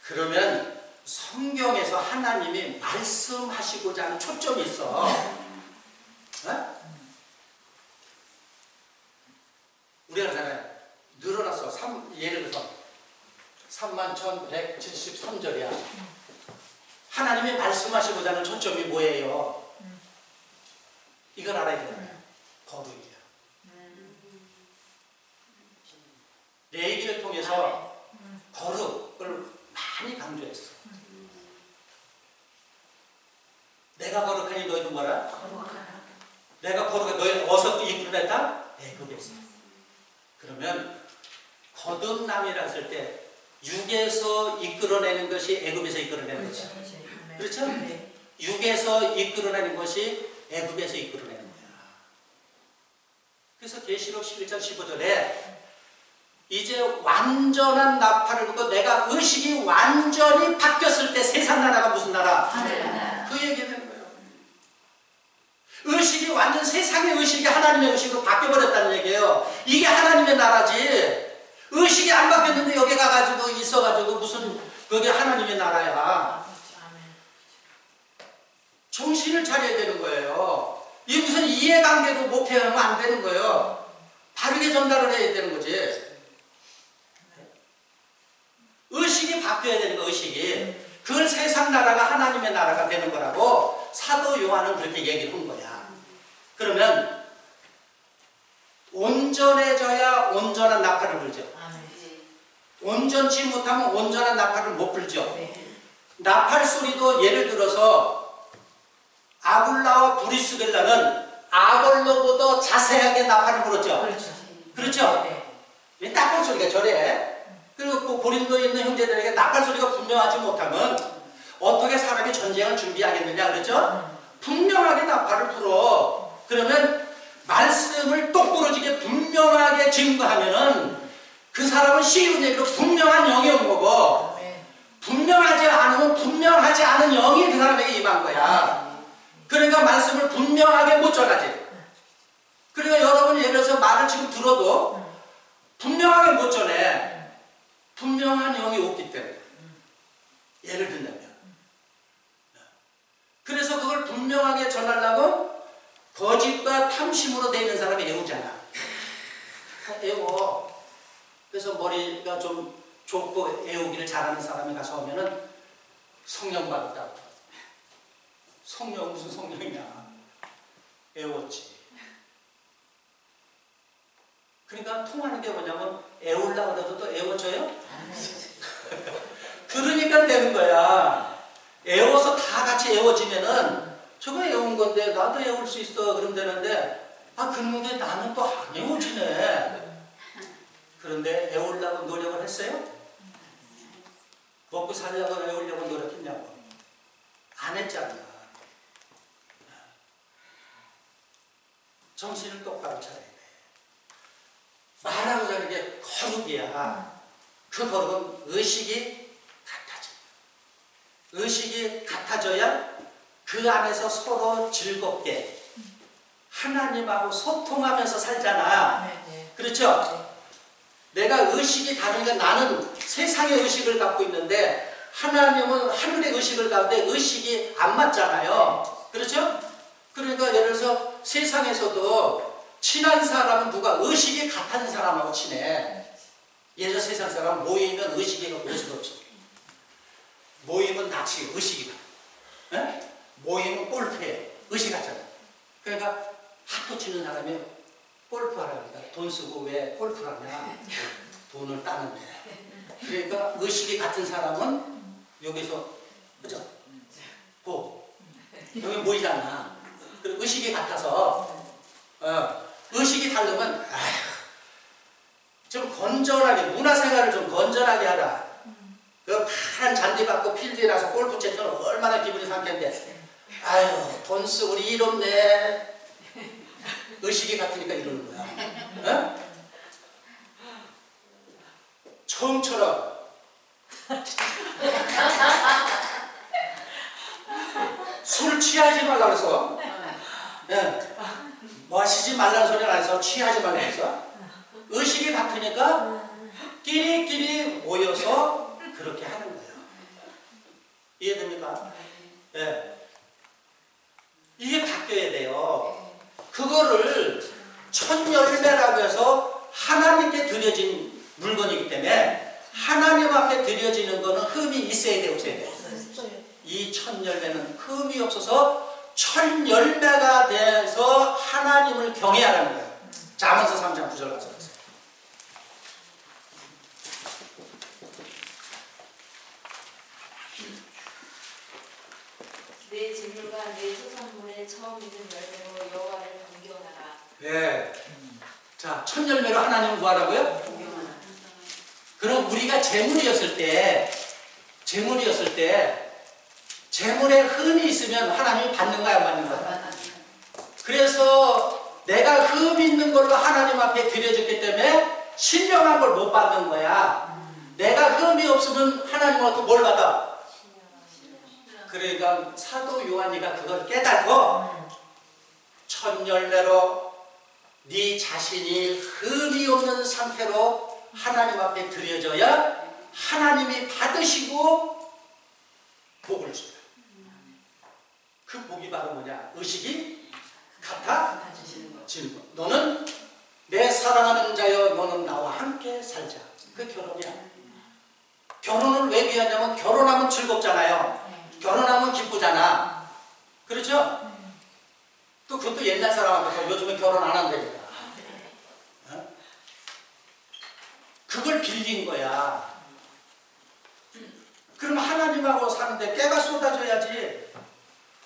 그러면 성경에서 하나님이 말씀하시고자 하는 초점이 있어. 네? 우리가 그러잖아요. 늘어났어. 예를 들어서 31,173절이야. 하나님이 말씀하시고자 하는 초점이 뭐예요? 이걸 알아야 되잖아요. 거룩이야. 레위기를 통해서 거룩을 많이 강조했어. 내가 거룩하니 너희도 뭐라? 내가 거룩해 너희 어디서 이끌어냈다? 애굽에서. 그러면 거듭남이라 했을 때 육에서 이끌어내는 것이 애굽에서 이끌어내는 것이야. 그렇죠? 육에서 이끌어내는 것이 애굽에서 이끌어내는 거야. 그래서 계시록 11장 15절에 이제 완전한 나팔을 불고 내가 의식이 완전히 바뀌었을 때 세상 나라가 무슨 나라? 그 얘기하는 거예요. 의식이 완전 세상의 의식이 하나님의 의식으로 바뀌어버렸다는 얘기예요. 이게 하나님의 나라지. 의식이 안 바뀌었는데 여기 가가지고 있어가지고 무슨 그게 하나님의 나라야. 정신을 차려야 되는 거예요. 이 무슨 이해관계도 목회하면 안 되는 거예요. 바르게 전달을 해야 되는 거지. 의식이 바뀌어야 되는 거, 의식이. 그걸 세상 나라가 하나님의 나라가 되는 거라고 사도 요한은 그렇게 얘기를 한 거야. 그러면 온전해져야 온전한 나팔을 불죠. 온전치 못하면 온전한 나팔을 못 불죠. 나팔 소리도 예를 들어서 아굴라와 브리스길라는 아볼로보다 자세하게 나팔을 불었죠. 그렇죠? 이 나팔 소리가 저래. 그리고 그 고린도에 있는 형제들에게 나팔 소리가 분명하지 못하면 어떻게 사람이 전쟁을 준비하겠느냐 그랬죠? 분명하게 나팔을 불어. 그러면 말씀을 똑부러지게 분명하게 증거하면은 그 사람은 쉬운 얘기로 분명한 영이 온 거고, 분명하지 않으면 분명하지 않은 영이 그 사람에게 임한 거야. 그러니까 말씀을 분명하게 못 전하지. 그러니까 여러분 예를 들어서 말을 지금 들어도 분명하게 못 전해. 분명한 영이 없기 때문에. 예를 든다면. 그래서 그걸 분명하게 전하려고 거짓과 탐심으로 되어 있는 사람이 애우잖아. 애워. 그래서 머리가 좀 좁고 애우기를 잘하는 사람이 가서 오면은 성령 받았다고. 성령 무슨 성령이냐. 애웠지. 그러니까 통하는 게 뭐냐면 애우려고 해도 또 애워져요? 그러니까 되는 거야. 애워서 다 같이 애워지면은 저거 애운 건데 나도 애울 수 있어 그러면 되는데 그런데 나는 또 안 애워지네. 그런데 애우려고 노력을 했어요? 먹고 살려고 애우려고 노력했냐고? 안 했잖아. 정신을 똑바로 차려야 돼. 말하고 하는 게 거룩이야. 그 거룩은 의식이 같아져. 의식이 같아져야 그 안에서 서로 즐겁게 하나님하고 소통하면서 살잖아. 그렇죠? 내가 의식이 다르니까 나는 세상의 의식을 갖고 있는데 하나님은 하늘의 의식을 갖는데 의식이 안 맞잖아요. 그렇죠? 그러니까 예를 들어서 세상에서도 친한 사람은 누가 의식이 같은 사람하고 친해. 예를 들어 세상 사람 모이면 의식이 없이 모이면 낚시 의식이 같아. 에? 모이면 골프해 의식 같잖아. 그러니까 하도 치는 사람이 골프하라 그러니까 돈 쓰고 왜 골프를 하냐. 돈을 따는데. 그러니까 의식이 같은 사람은 여기서 그죠? 여기 모이잖아. 그리고 의식이 같아서 의식이 다르면 좀 건전하게 문화생활을 좀 건전하게 하라. 그 파란 잔디 받고 필드에 나서 골프 채면 얼마나 기분이 상쾌한데 돈 쓰고 우리 이롭네. 의식이 같으니까 이러는 거야. 처음처럼 술 취하지 말라 그래서 마시지 말라는 소리는 안 해서 취하지 말라 해서 의식이 같으니까 끼리끼리 모여서 그렇게 하는 거예요. 이해됩니까? 네. 이게 바뀌어야 돼요. 그거를 천열매라고 해서 하나님께 드려진 물건이기 때문에 하나님 앞에 드려지는 거는 흠이 있어야 돼, 없어야 돼? 이 천열매는 흠이 없어서 천열매가 돼서 하나님을 경외하라는 거예요. 자, 아모스 3장 9절 가서 보세요. 내 재물과 내 소산물의 처음 있는 열매로 여호와를 경배하라. 네. 자, 천열매로 하나님을 구하라고요? 그럼 우리가 재물이었을 때 재물에 흠이 있으면 하나님이 받는 거야, 안 받는 거야? 그래서 내가 흠 있는 걸로 하나님 앞에 드려졌기 때문에 신령한 걸 못 받는 거야. 내가 흠이 없으면 하나님한테 뭘 받아? 그러니까 사도 요한이가 그걸 깨닫고 첫 열매로 네 자신이 흠이 없는 상태로 하나님 앞에 드려져야 하나님이 받으시고 복을 준다. 그 복이 바로 뭐냐? 의식이 같아지는 것. 너는 내 사랑하는 자여 너는 나와 함께 살자. 그 결혼이야. 결혼을 왜 귀하냐면 결혼하면 즐겁잖아요. 결혼하면 기쁘잖아. 그렇죠? 또 그것도 옛날 사람한테 요즘에 결혼 안 한다니까. 어? 그걸 빌린 거야. 그럼 하나님하고 사는데 깨가 쏟아져야지.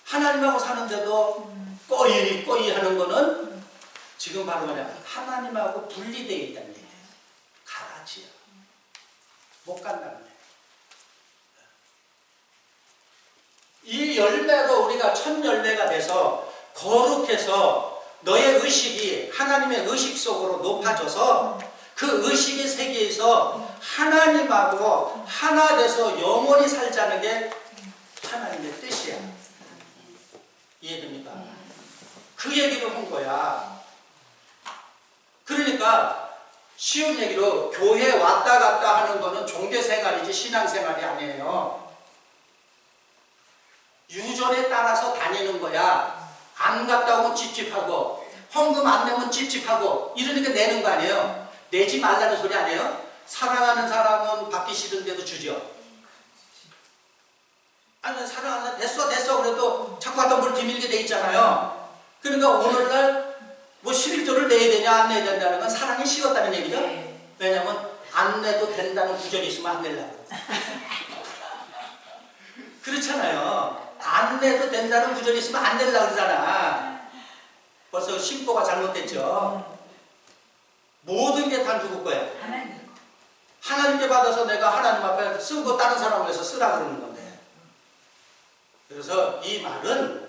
하나님하고 사는데도 꺼이 하는 거는 지금 바로 뭐냐? 하나님하고 분리되어 있다는 얘기예요. 가라지야. 못 간다는 얘기예요. 이 열매로 우리가 첫 열매가 돼서 거룩해서 너의 의식이 하나님의 의식 속으로 높아져서 그 의식의 세계에서 하나님하고 하나 돼서 영원히 살자는 게 하나님의 뜻이야. 이해됩니까? 그 얘기를 한 거야. 그러니까 쉬운 얘기로 교회 왔다 갔다 하는 거는 종교생활이지 신앙생활이 아니에요. 유전에 따라서 다니는 거야. 안 갔다 오면 찝찝하고 헌금 안 내면 찝찝하고 이러니까 내는 거 아니에요. 내지 말라는 소리 아니에요. 사랑하는 사람은 받기 싫은데도 주죠. 아니 사랑하는 됐어 그래도 자꾸 갖다 뭘 비밀게 돼 있잖아요. 그러니까 오늘날 뭐 11조를 내야 되냐 안 내야 된다는 건 사랑이 식었다는 얘기죠. 왜냐면 안 내도 된다는 구절이 있으면 안 내려고. 그렇잖아요. 안 내도 된다는 구절이 있으면 안 내려고 그러잖아. 벌써 심보가 잘못됐죠. 모든 게 다 누구 거야? 하나님께 받아서 내가 하나님 앞에 쓰고 다른 사람을 위해서 쓰라 그러는 건데. 그래서 이 말은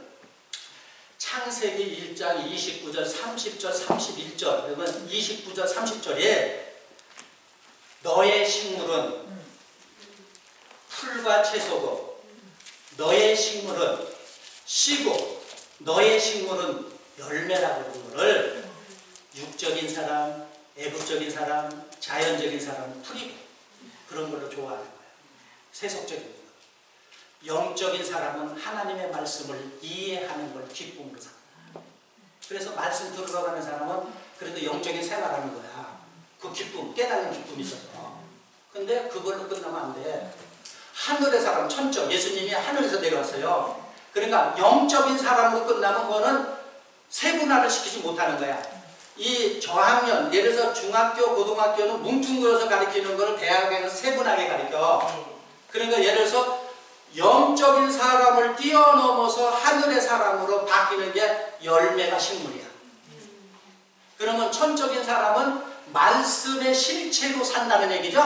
창세기 1장 29절, 30절, 31절 그러면 29절, 30절에 너의 식물은 풀과 채소고 너의 식물은 씨고 너의 식물은 열매라고 하는 것을 육적인 사람, 애국적인 사람, 자연적인 사람은 풀이고 그런 걸로 좋아하는 거예요. 세속적인 거. 영적인 사람은 하나님의 말씀을 이해하는 걸 기쁨으로 살아요. 그래서 말씀 들으러 가는 사람은 그래도 영적인 생활하는 거야. 그 기쁨, 깨닫는 기쁨이 있어서. 근데 그걸로 끝나면 안 돼. 하늘의 사람, 천적, 예수님이 하늘에서 내려왔어요. 그러니까 영적인 사람으로 끝나면 그거는 세분화를 시키지 못하는 거야. 이 저학년, 예를 들어서 중학교, 고등학교는 뭉뚱그려서 가르치는 걸 대학에는 세분하게 가르쳐. 그러니까 예를 들어서 영적인 사람을 뛰어넘어서 하늘의 사람으로 바뀌는 게 열매가 식물이야. 그러면 천적인 사람은 말씀의 실체로 산다는 얘기죠?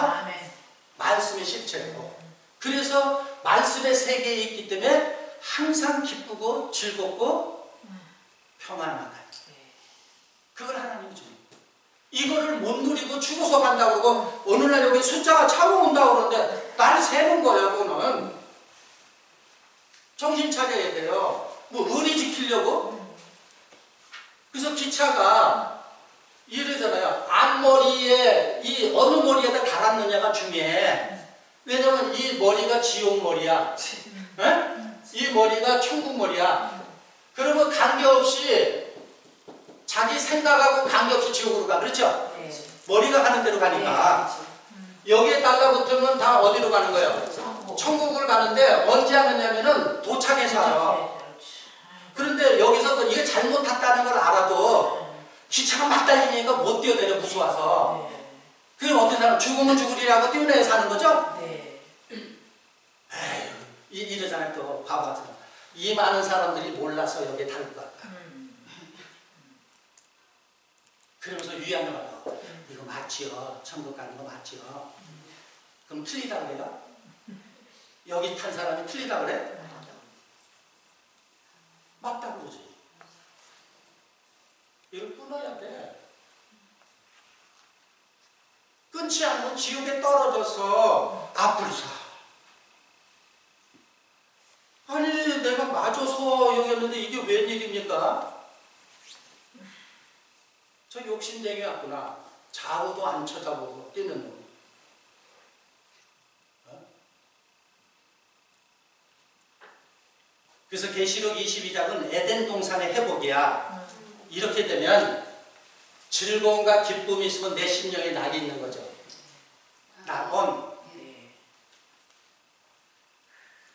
말씀의 실체로. 그래서 말씀의 세계에 있기 때문에 항상 기쁘고 즐겁고 평안하다. 그걸 하나님이 주는 거예요. 이거를 못 누리고 죽어서 간다고 그러고 오늘날 여기 숫자가 차고 온다고 그러는데 날 세는 거야. 그거는 정신 차려야 돼요. 뭐 의리 지키려고? 그래서 기차가 이러잖아요. 앞머리에 이 어느 머리에다 달았느냐가 중요해. 왜냐면 이 머리가 지옥 머리야. 이 머리가 천국 머리야. 그러면 관계없이 자기 생각하고 관계없이 지옥으로 가. 그렇죠? 머리가 가는 대로 가니까. 여기에 달라붙으면 다 어디로 가는 거예요? 천국을 가는데 언제 하느냐면은 도착해서 알아. 그런데 여기서 이게 잘못 탔다는 걸 알아도 기차가 막 달리니까 못 뛰어내려 무서워서. 그럼 어떤 사람 죽으면 죽으리라고 뛰어내려 사는 거죠? 에휴, 이러잖아요. 또 바보 같은 거. 이 많은 사람들이 몰라서 여기에 탈 것 같다. 그러면서 유양을 받아. 이거 맞지요? 천국 가는 거 맞지요? 그럼 틀리다 그래요? 여기 탄 사람이 틀리다 그래? 맞다 그러지. 이걸 끊어야 돼. 끊지 않고 지옥에 떨어져서 앞을 사. 아니 내가 맞아서 여기 왔는데 이게 웬일입니까? 저 욕심쟁이 같구나. 좌우도 안 쳐다보고 뛰는 놈. 그래서 계시록 22장은 에덴 동산의 회복이야. 이렇게 되면 즐거움과 기쁨이 있으면 내 심령에 낙이 있는 거죠. 낙원.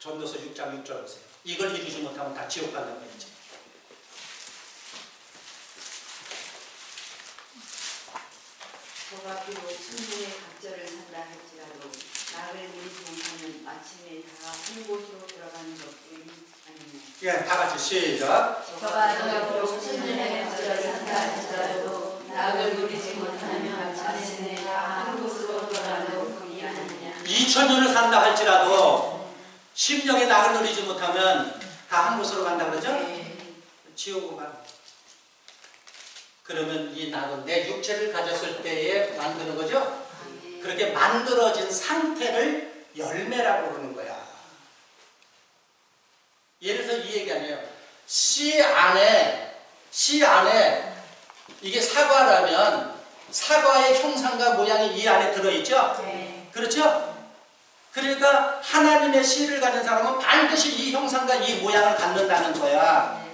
전도서 6장 6절 보세요. 이걸 이루지 못하면 다 지옥 간다고 했죠. 저가 비록 천국의 각절을 산다 할지라도 낙을 누리지 못하면 마침내 다 한 곳으로 돌아가는 것뿐이 아니냐. 예, 다 같이 시작. 저가 비록 천국의 각절을 산다 할지라도 낙을 누리지 못하면 마침내 다 한 곳으로 돌아가는 것뿐이 아니냐. 2000년을 산다 할지라도 심령의 낙을 누리지 못하면 다 한 곳으로 간다 그러죠? 지옥으로 가. 그러면 이 낙은 내 육체를 가졌을 때에 만드는 거죠? 그렇게 만들어진 상태를 열매라고 그러는 거야. 예를 들어서 이 얘기 아니에요. 씨 안에 이게 사과라면 사과의 형상과 모양이 이 안에 들어있죠? 그렇죠? 그러니까 하나님의 씨를 가진 사람은 반드시 이 형상과 이 모양을 갖는다는 거야.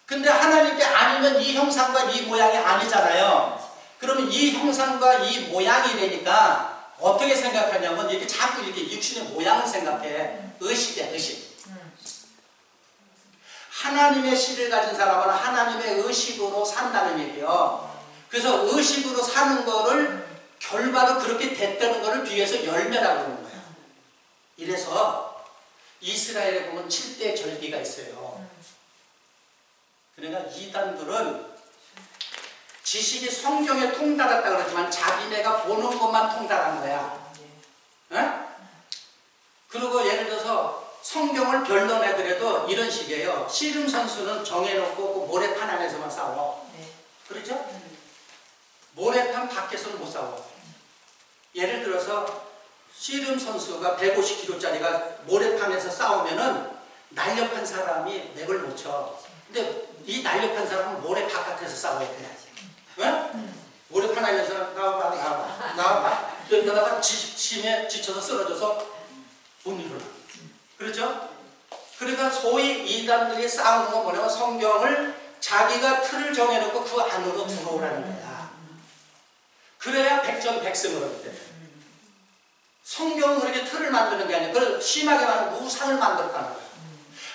근데 하나님께 아니면 이 형상과 이 모양이 아니잖아요. 그러면 이 형상과 이 모양이 되니까 어떻게 생각하냐면 이렇게 자꾸 이렇게 육신의 모양을 생각해. 의식이야, 의식. 하나님의 씨를 가진 사람은 하나님의 의식으로 산다는 얘기예요. 그래서 의식으로 사는 거를 결과로 그렇게 됐다는 거를 뒤에서 열매라고 그러는 거예요. 이래서 이스라엘에 보면 7대 절기가 있어요. 그러니까 이단들은 지식이 성경에 통달했다 그러지만 자기네가 보는 것만 통달한 거야. 네? 그리고 예를 들어서 성경을 변론해더라도 이런 식이에요. 씨름 선수는 정해놓고 그 모래판 안에서만 싸워. 그렇죠? 모래판 밖에서는 못 싸워. 예를 들어서 씨름 선수가 150kg짜리가 모래판에서 싸우면은 날렵한 사람이 맥을 못 쳐. 근데 이 날렵한 사람은 모래 바깥에서 싸워야 돼. 왜? 모래판 안에서 나와봐. 그러다가 짐에 지쳐서 쓰러져서 못 일어나. 그렇죠? 그러니까 소위 이단들이 싸우는 건 뭐냐면 성경을 자기가 틀을 정해놓고 그 안으로 들어오라는 거야. 그래야 백전백승을 하는데 성경은 그렇게 틀을 만드는 게 아니라 그걸 심하게 말하면 우상을 만들었다는 거야.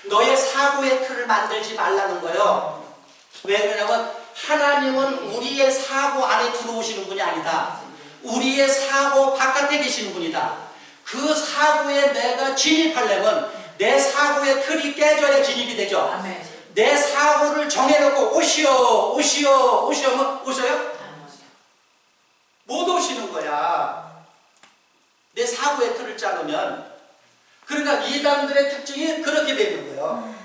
너의 사고의 틀을 만들지 말라는 거예요. 왜 그러냐면 하나님은 우리의 사고 안에 들어오시는 분이 아니다. 우리의 사고 바깥에 계시는 분이다. 그 사고에 내가 진입하려면 내 사고의 틀이 깨져야 진입이 되죠. 아멘. 내 사고를 정해놓고 오시오 오시오면 오셔요? 못 오시는 거야. 내 사고의 틀을 짜놓으면. 그러니까 이단들의 특징이 그렇게 되는 거예요.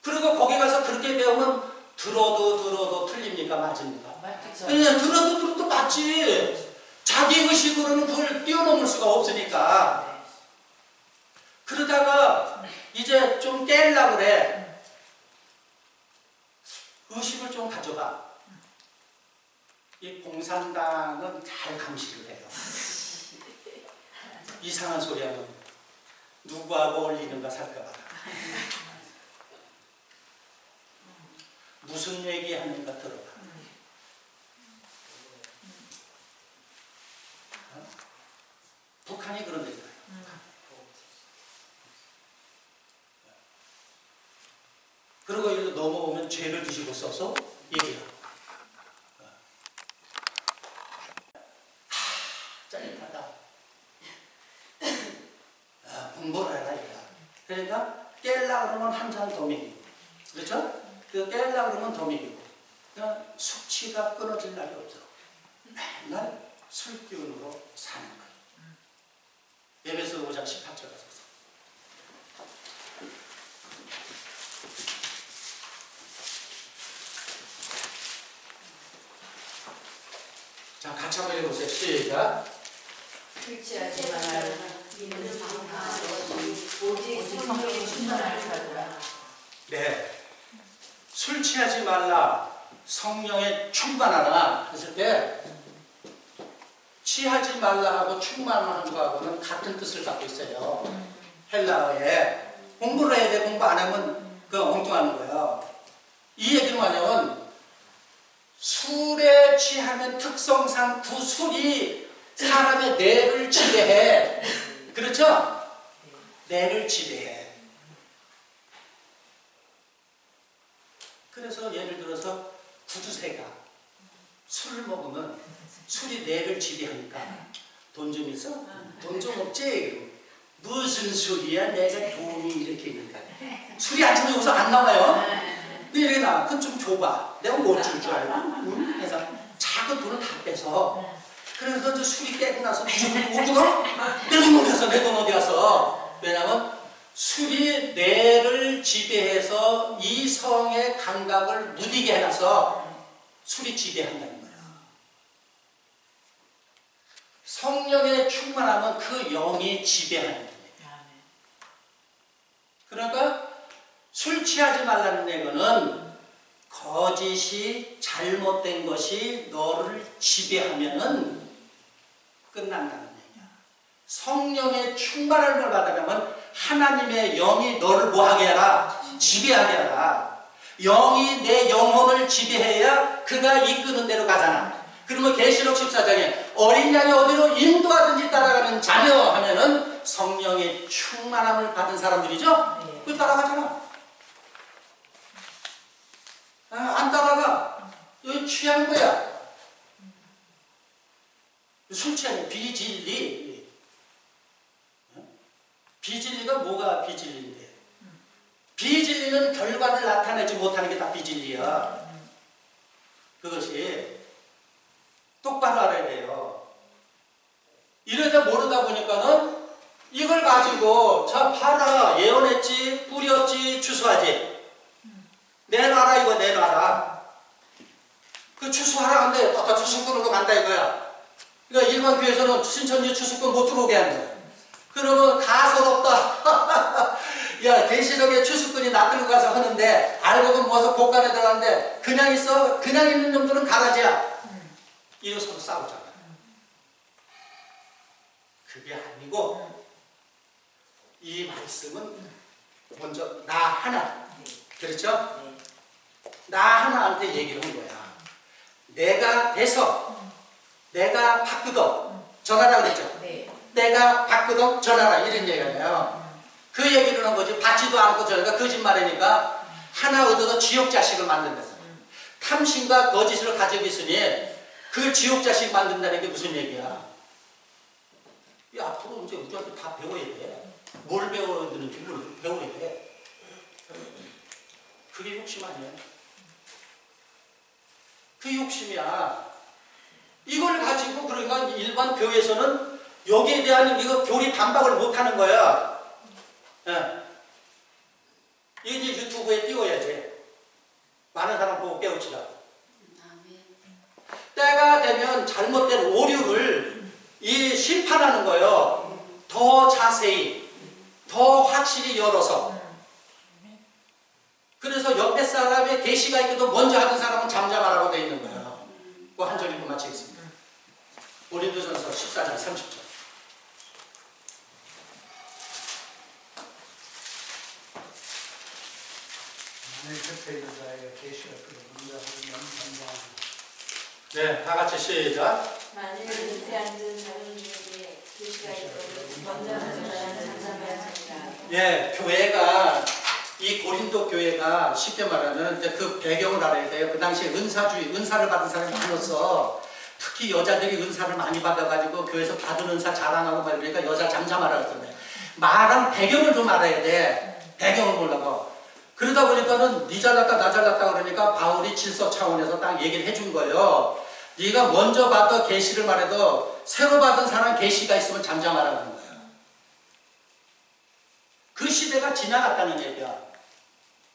그리고 거기 가서 그렇게 배우면 들어도 틀립니까? 맞습니까? 그냥 들어도 맞지. 자기 의식으로는 그걸 뛰어넘을 수가 없으니까. 그러다가 이제 좀 깰려고 그래. 의식을 좀 가져봐. 이 공산당은 잘 감시를 해요. 이상한 소리 하면 누구하고 어울리는가 살펴봐라. 무슨 얘기하는가 들어봐. 북한이 그런 데잖아요. 그리고 이렇게 넘어오면 죄를 뒤집어 써서 얘기해요. 짜릿하다. 공부를 해라 이거야. 그러니까 깰라 그러면 한 잔 더 먹이고, 그렇죠? 그 깰라 그러면 더 먹이고. 그러니까 숙취가 끊어질 날이 없어. 맨날 술 기운으로 사는 거예요. 에베소 5장 18절 가서. 자, 같이 한번 읽어보세요. 시작. 술 취하지 말라. 이는 방탕한 것이 오직 성령에 충만할 자더라. 네. 술 취하지 말라. 성령에 충만하라 했을 때 취하지 말라 하고 충만하는 거하고는 같은 뜻을 갖고 있어요. 헬라어에 공부를 해야 돼. 공부 안 하면 그 엉뚱하는 거예요. 이 얘기는 뭐냐면 술에 취하면 특성상 그 술이 사람의 뇌를 지배해. 그렇죠? 뇌를 지배해. 그래서 예를 들어서 구두쇠가 술을 먹으면 술이 뇌를 지배하니까 돈 좀 있어? 돈 좀 없지? 무슨 술이야? 내가 돈이 이렇게 있는가? 술이 안 주면 여기서 안 나와요? 근데 이렇게 나, 그건 좀 줘봐. 내가 못 줄 줄 알고. 응? 그래서 작은 돈을 다 빼서 그래서 저 술이 깨고 나서 오구나? 내 돈 어디 갔어? 내 돈 어디 갔어? 왜냐면 술이 뇌를 지배해서 이 성의 감각을 무디게 해놔서 술이 지배한다는 거예요. 성령에 충만하면 그 영이 지배하는 거예요. 그러니까 술 취하지 말라는 얘기는 거짓이 잘못된 것이 너를 지배하면은 끝난다는 얘기야. 성령의 충만함을 받으려면 하나님의 영이 너를 뭐하게 하라? 지배하게 하라. 영이 내 영혼을 지배해야 그가 이끄는 대로 가잖아. 그러면 계시록 14장에 어린 양이 어디로 인도하든지 따라가는 자녀 하면은 성령의 충만함을 받은 사람들이죠? 그 따라가잖아. 안 따라가. 여기 취한 거야. 술 취하는 비진리. 비진리가 뭐가 비진리인데? 비진리는 결과를 나타내지 못하는 게 다 비진리야. 그것이 똑바로 알아야 돼요. 이러다 모르다 보니까는 이걸 가지고 자 봐라 예언했지 뿌렸지 추수하지 내놔라 이거 내놔라 그 추수하라 한데 또 추수꾼으로 간다 이거야. 그러니까 일반 교회에서는 신천지 추수꾼 못 들어오게 하는 거야. 그러면 가소롭다. 야 계시록에 추수꾼이 놔두고 가서 하는데 알고 보면 모서 복간에 들어가는데 그냥 있어 그냥 있는 놈들은 가라지야. 이로 서로 싸우잖아. 그게 아니고 이 말씀은 먼저 나 하나 그렇죠? 나 하나한테 얘기를 한 거야. 내가 돼서 내가 바꾸던 전하라 그랬죠? 내가 바꾸던 전하라 이런 얘기잖아요. 그 얘기를 한 거지. 받지도 않고 저희가 거짓말하니까 하나 얻어서 지옥 자식을 만든다. 탐심과 거짓을 가지고 있으니 그 지옥 자식 만든다는 게 무슨 얘기야? 이 앞으로 이제 우리한테 다 배워야 돼. 뭘 배워야 되는지 배워야 돼. 그게 욕심 아니야. 그 욕심이야. 이걸 가지고 그러니까 일반 교회에서는 여기에 대한 이거 교리 반박을 못하는 거야. 예. 이게 이제 유튜브에 띄워야지. 많은 사람 보고 깨우치라. 때가 되면 잘못된 오류를 이 심판하는 거예요. 더 자세히, 더 확실히 열어서. 그래서 옆에 사람의 계시가 있고도 먼저 하는 사람은 잠잠하라고 되어 있는 거예요. 그 한 절 읽고 마치겠습니다. 고린도전서 14장 30절. 만일 그때 여자의 계시가 먼저 하면 잠잠하라. 네, 다 같이 시작. 만일 밑에 앉은 자녀에게 계시가 있거든 먼저 하는 자는 잠잠해야 예, 교회가 이 고린도 교회가 쉽게 말하면 이제 그 배경을 알아야 돼요. 그 당시에 은사주의, 은사를 받은 사람이 많았어. 특히 여자들이 은사를 많이 받아가지고 교회에서 받은 은사 자랑하고 막 이러니까 여자 잠잠하라 그러던데. 말한 배경을 좀 알아야 돼. 배경을 몰라고. 그러다 보니까는 니 잘났다 나 잘났다 그러니까 바울이 질서 차원에서 딱 얘기를 해준 거예요. 네가 먼저 받아 계시를 말해도 새로 받은 사람 계시가 있으면 잠잠하라는 거야. 그 시대가 지나갔다는 얘기야.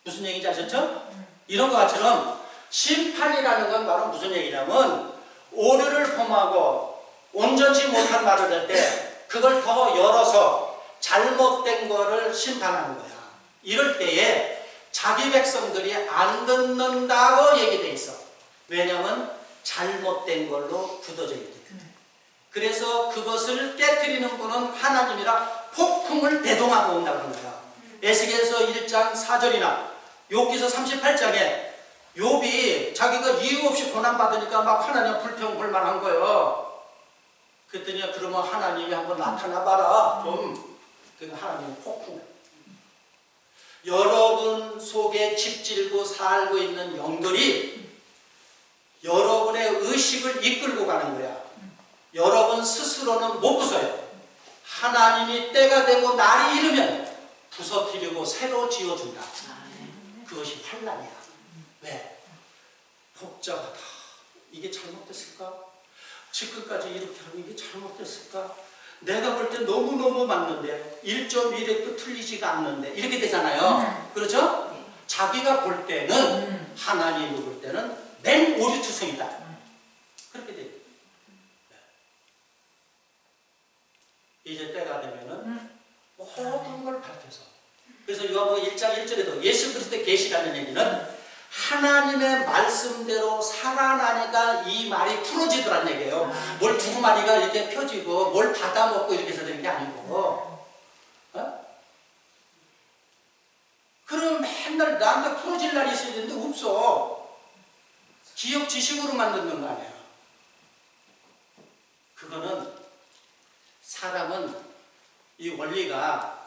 무슨 얘기인지 아셨죠? 이런 것처럼 심판이라는 건 바로 무슨 얘기냐면 오류를 범하고 온전치 못한 말을 할 때 그걸 더 열어서 잘못된 거를 심판하는 거야. 이럴 때에 자기 백성들이 안 듣는다고 얘기돼 있어. 왜냐하면 잘못된 걸로 굳어져 있기 때문에. 그래서 그것을 깨뜨리는 분은 하나님이라 폭풍을 대동하고 온다고 하는 거예요. 에스겔서 1장 4절이나 욥기서 38장에 욥이 자기가 이유 없이 고난받으니까 막 하나님 불평불만한 거예요. 그랬더니 그러면 하나님이 한번 나타나봐라. 좀. 그러니까 하나님은 폭풍. 여러분 속에 집질고 살고 있는 영들이 여러분의 의식을 이끌고 가는 거야. 여러분 스스로는 못 부숴요. 하나님이 때가 되고 날이 이르면 부서뜨리고 새로 지어준다. 그것이 환난이야. 왜? 복잡하다. 이게 잘못됐을까? 지금까지 이렇게 하면 이게 잘못됐을까? 내가 볼 때 너무너무 맞는데 1.1획도 틀리지가 않는데 이렇게 되잖아요. 그렇죠? 자기가 볼 때는 하나님이 볼 때는 맨 오류투성이다. 그렇게 돼요. 이제 때가 되면은 모든 걸 밝혀서. 그래서 요한복음 1장 1절에도 예수 그리스도의 계시라는 얘기는 하나님의 말씀대로 살아나니까 이 말이 풀어지더란 얘기예요. 뭘 두 마리가 이렇게 펴지고 뭘 받아먹고 이렇게 해서 되는 게 아니고. 그럼 맨날 나한테 풀어질 날이 있어야 되는데 없어. 기억 지식으로 만드는 거 아니야. 그거는 사람은 이 원리가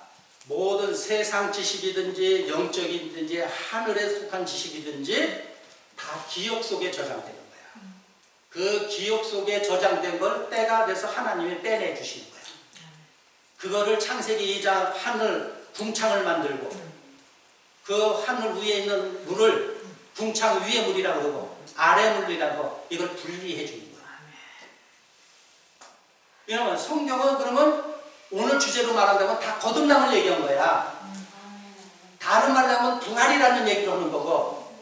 모든 세상 지식이든지 영적이든지 하늘에 속한 지식이든지 다 기억 속에 저장되는 거야. 그 기억 속에 저장된 걸 때가 돼서 하나님이 빼내 주시는 거야. 그거를 창세기 2장 하늘 궁창을 만들고 그 하늘 위에 있는 물을 궁창 위의 물이라고 그러고 아래 물이라고 이걸 분리해 주는 거야. 왜냐면 성경은 그러면 오늘 주제로 말한다면 다 거듭남을 얘기한 거야. 다른 말로 하면 부활이라는 얘기를 하는 거고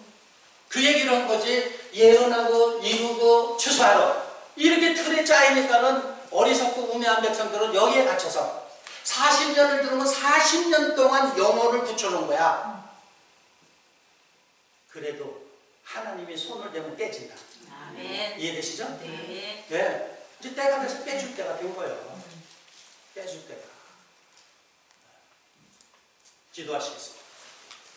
그 얘기를 한 거지 예언하고 이루고 추수하러 이렇게 틀에 짜이니까는 어리석고 우매한 백성들은 여기에 갇혀서 40년을 들으면 40년 동안 영혼을 붙여놓은 거야. 그래도 하나님이 손을 대면 깨진다. 아멘. 이해되시죠? 네. 네. 이제 때가 돼서 빼줄 때가 된 거예요. 빼줄 때가. 기도하시겠습니다.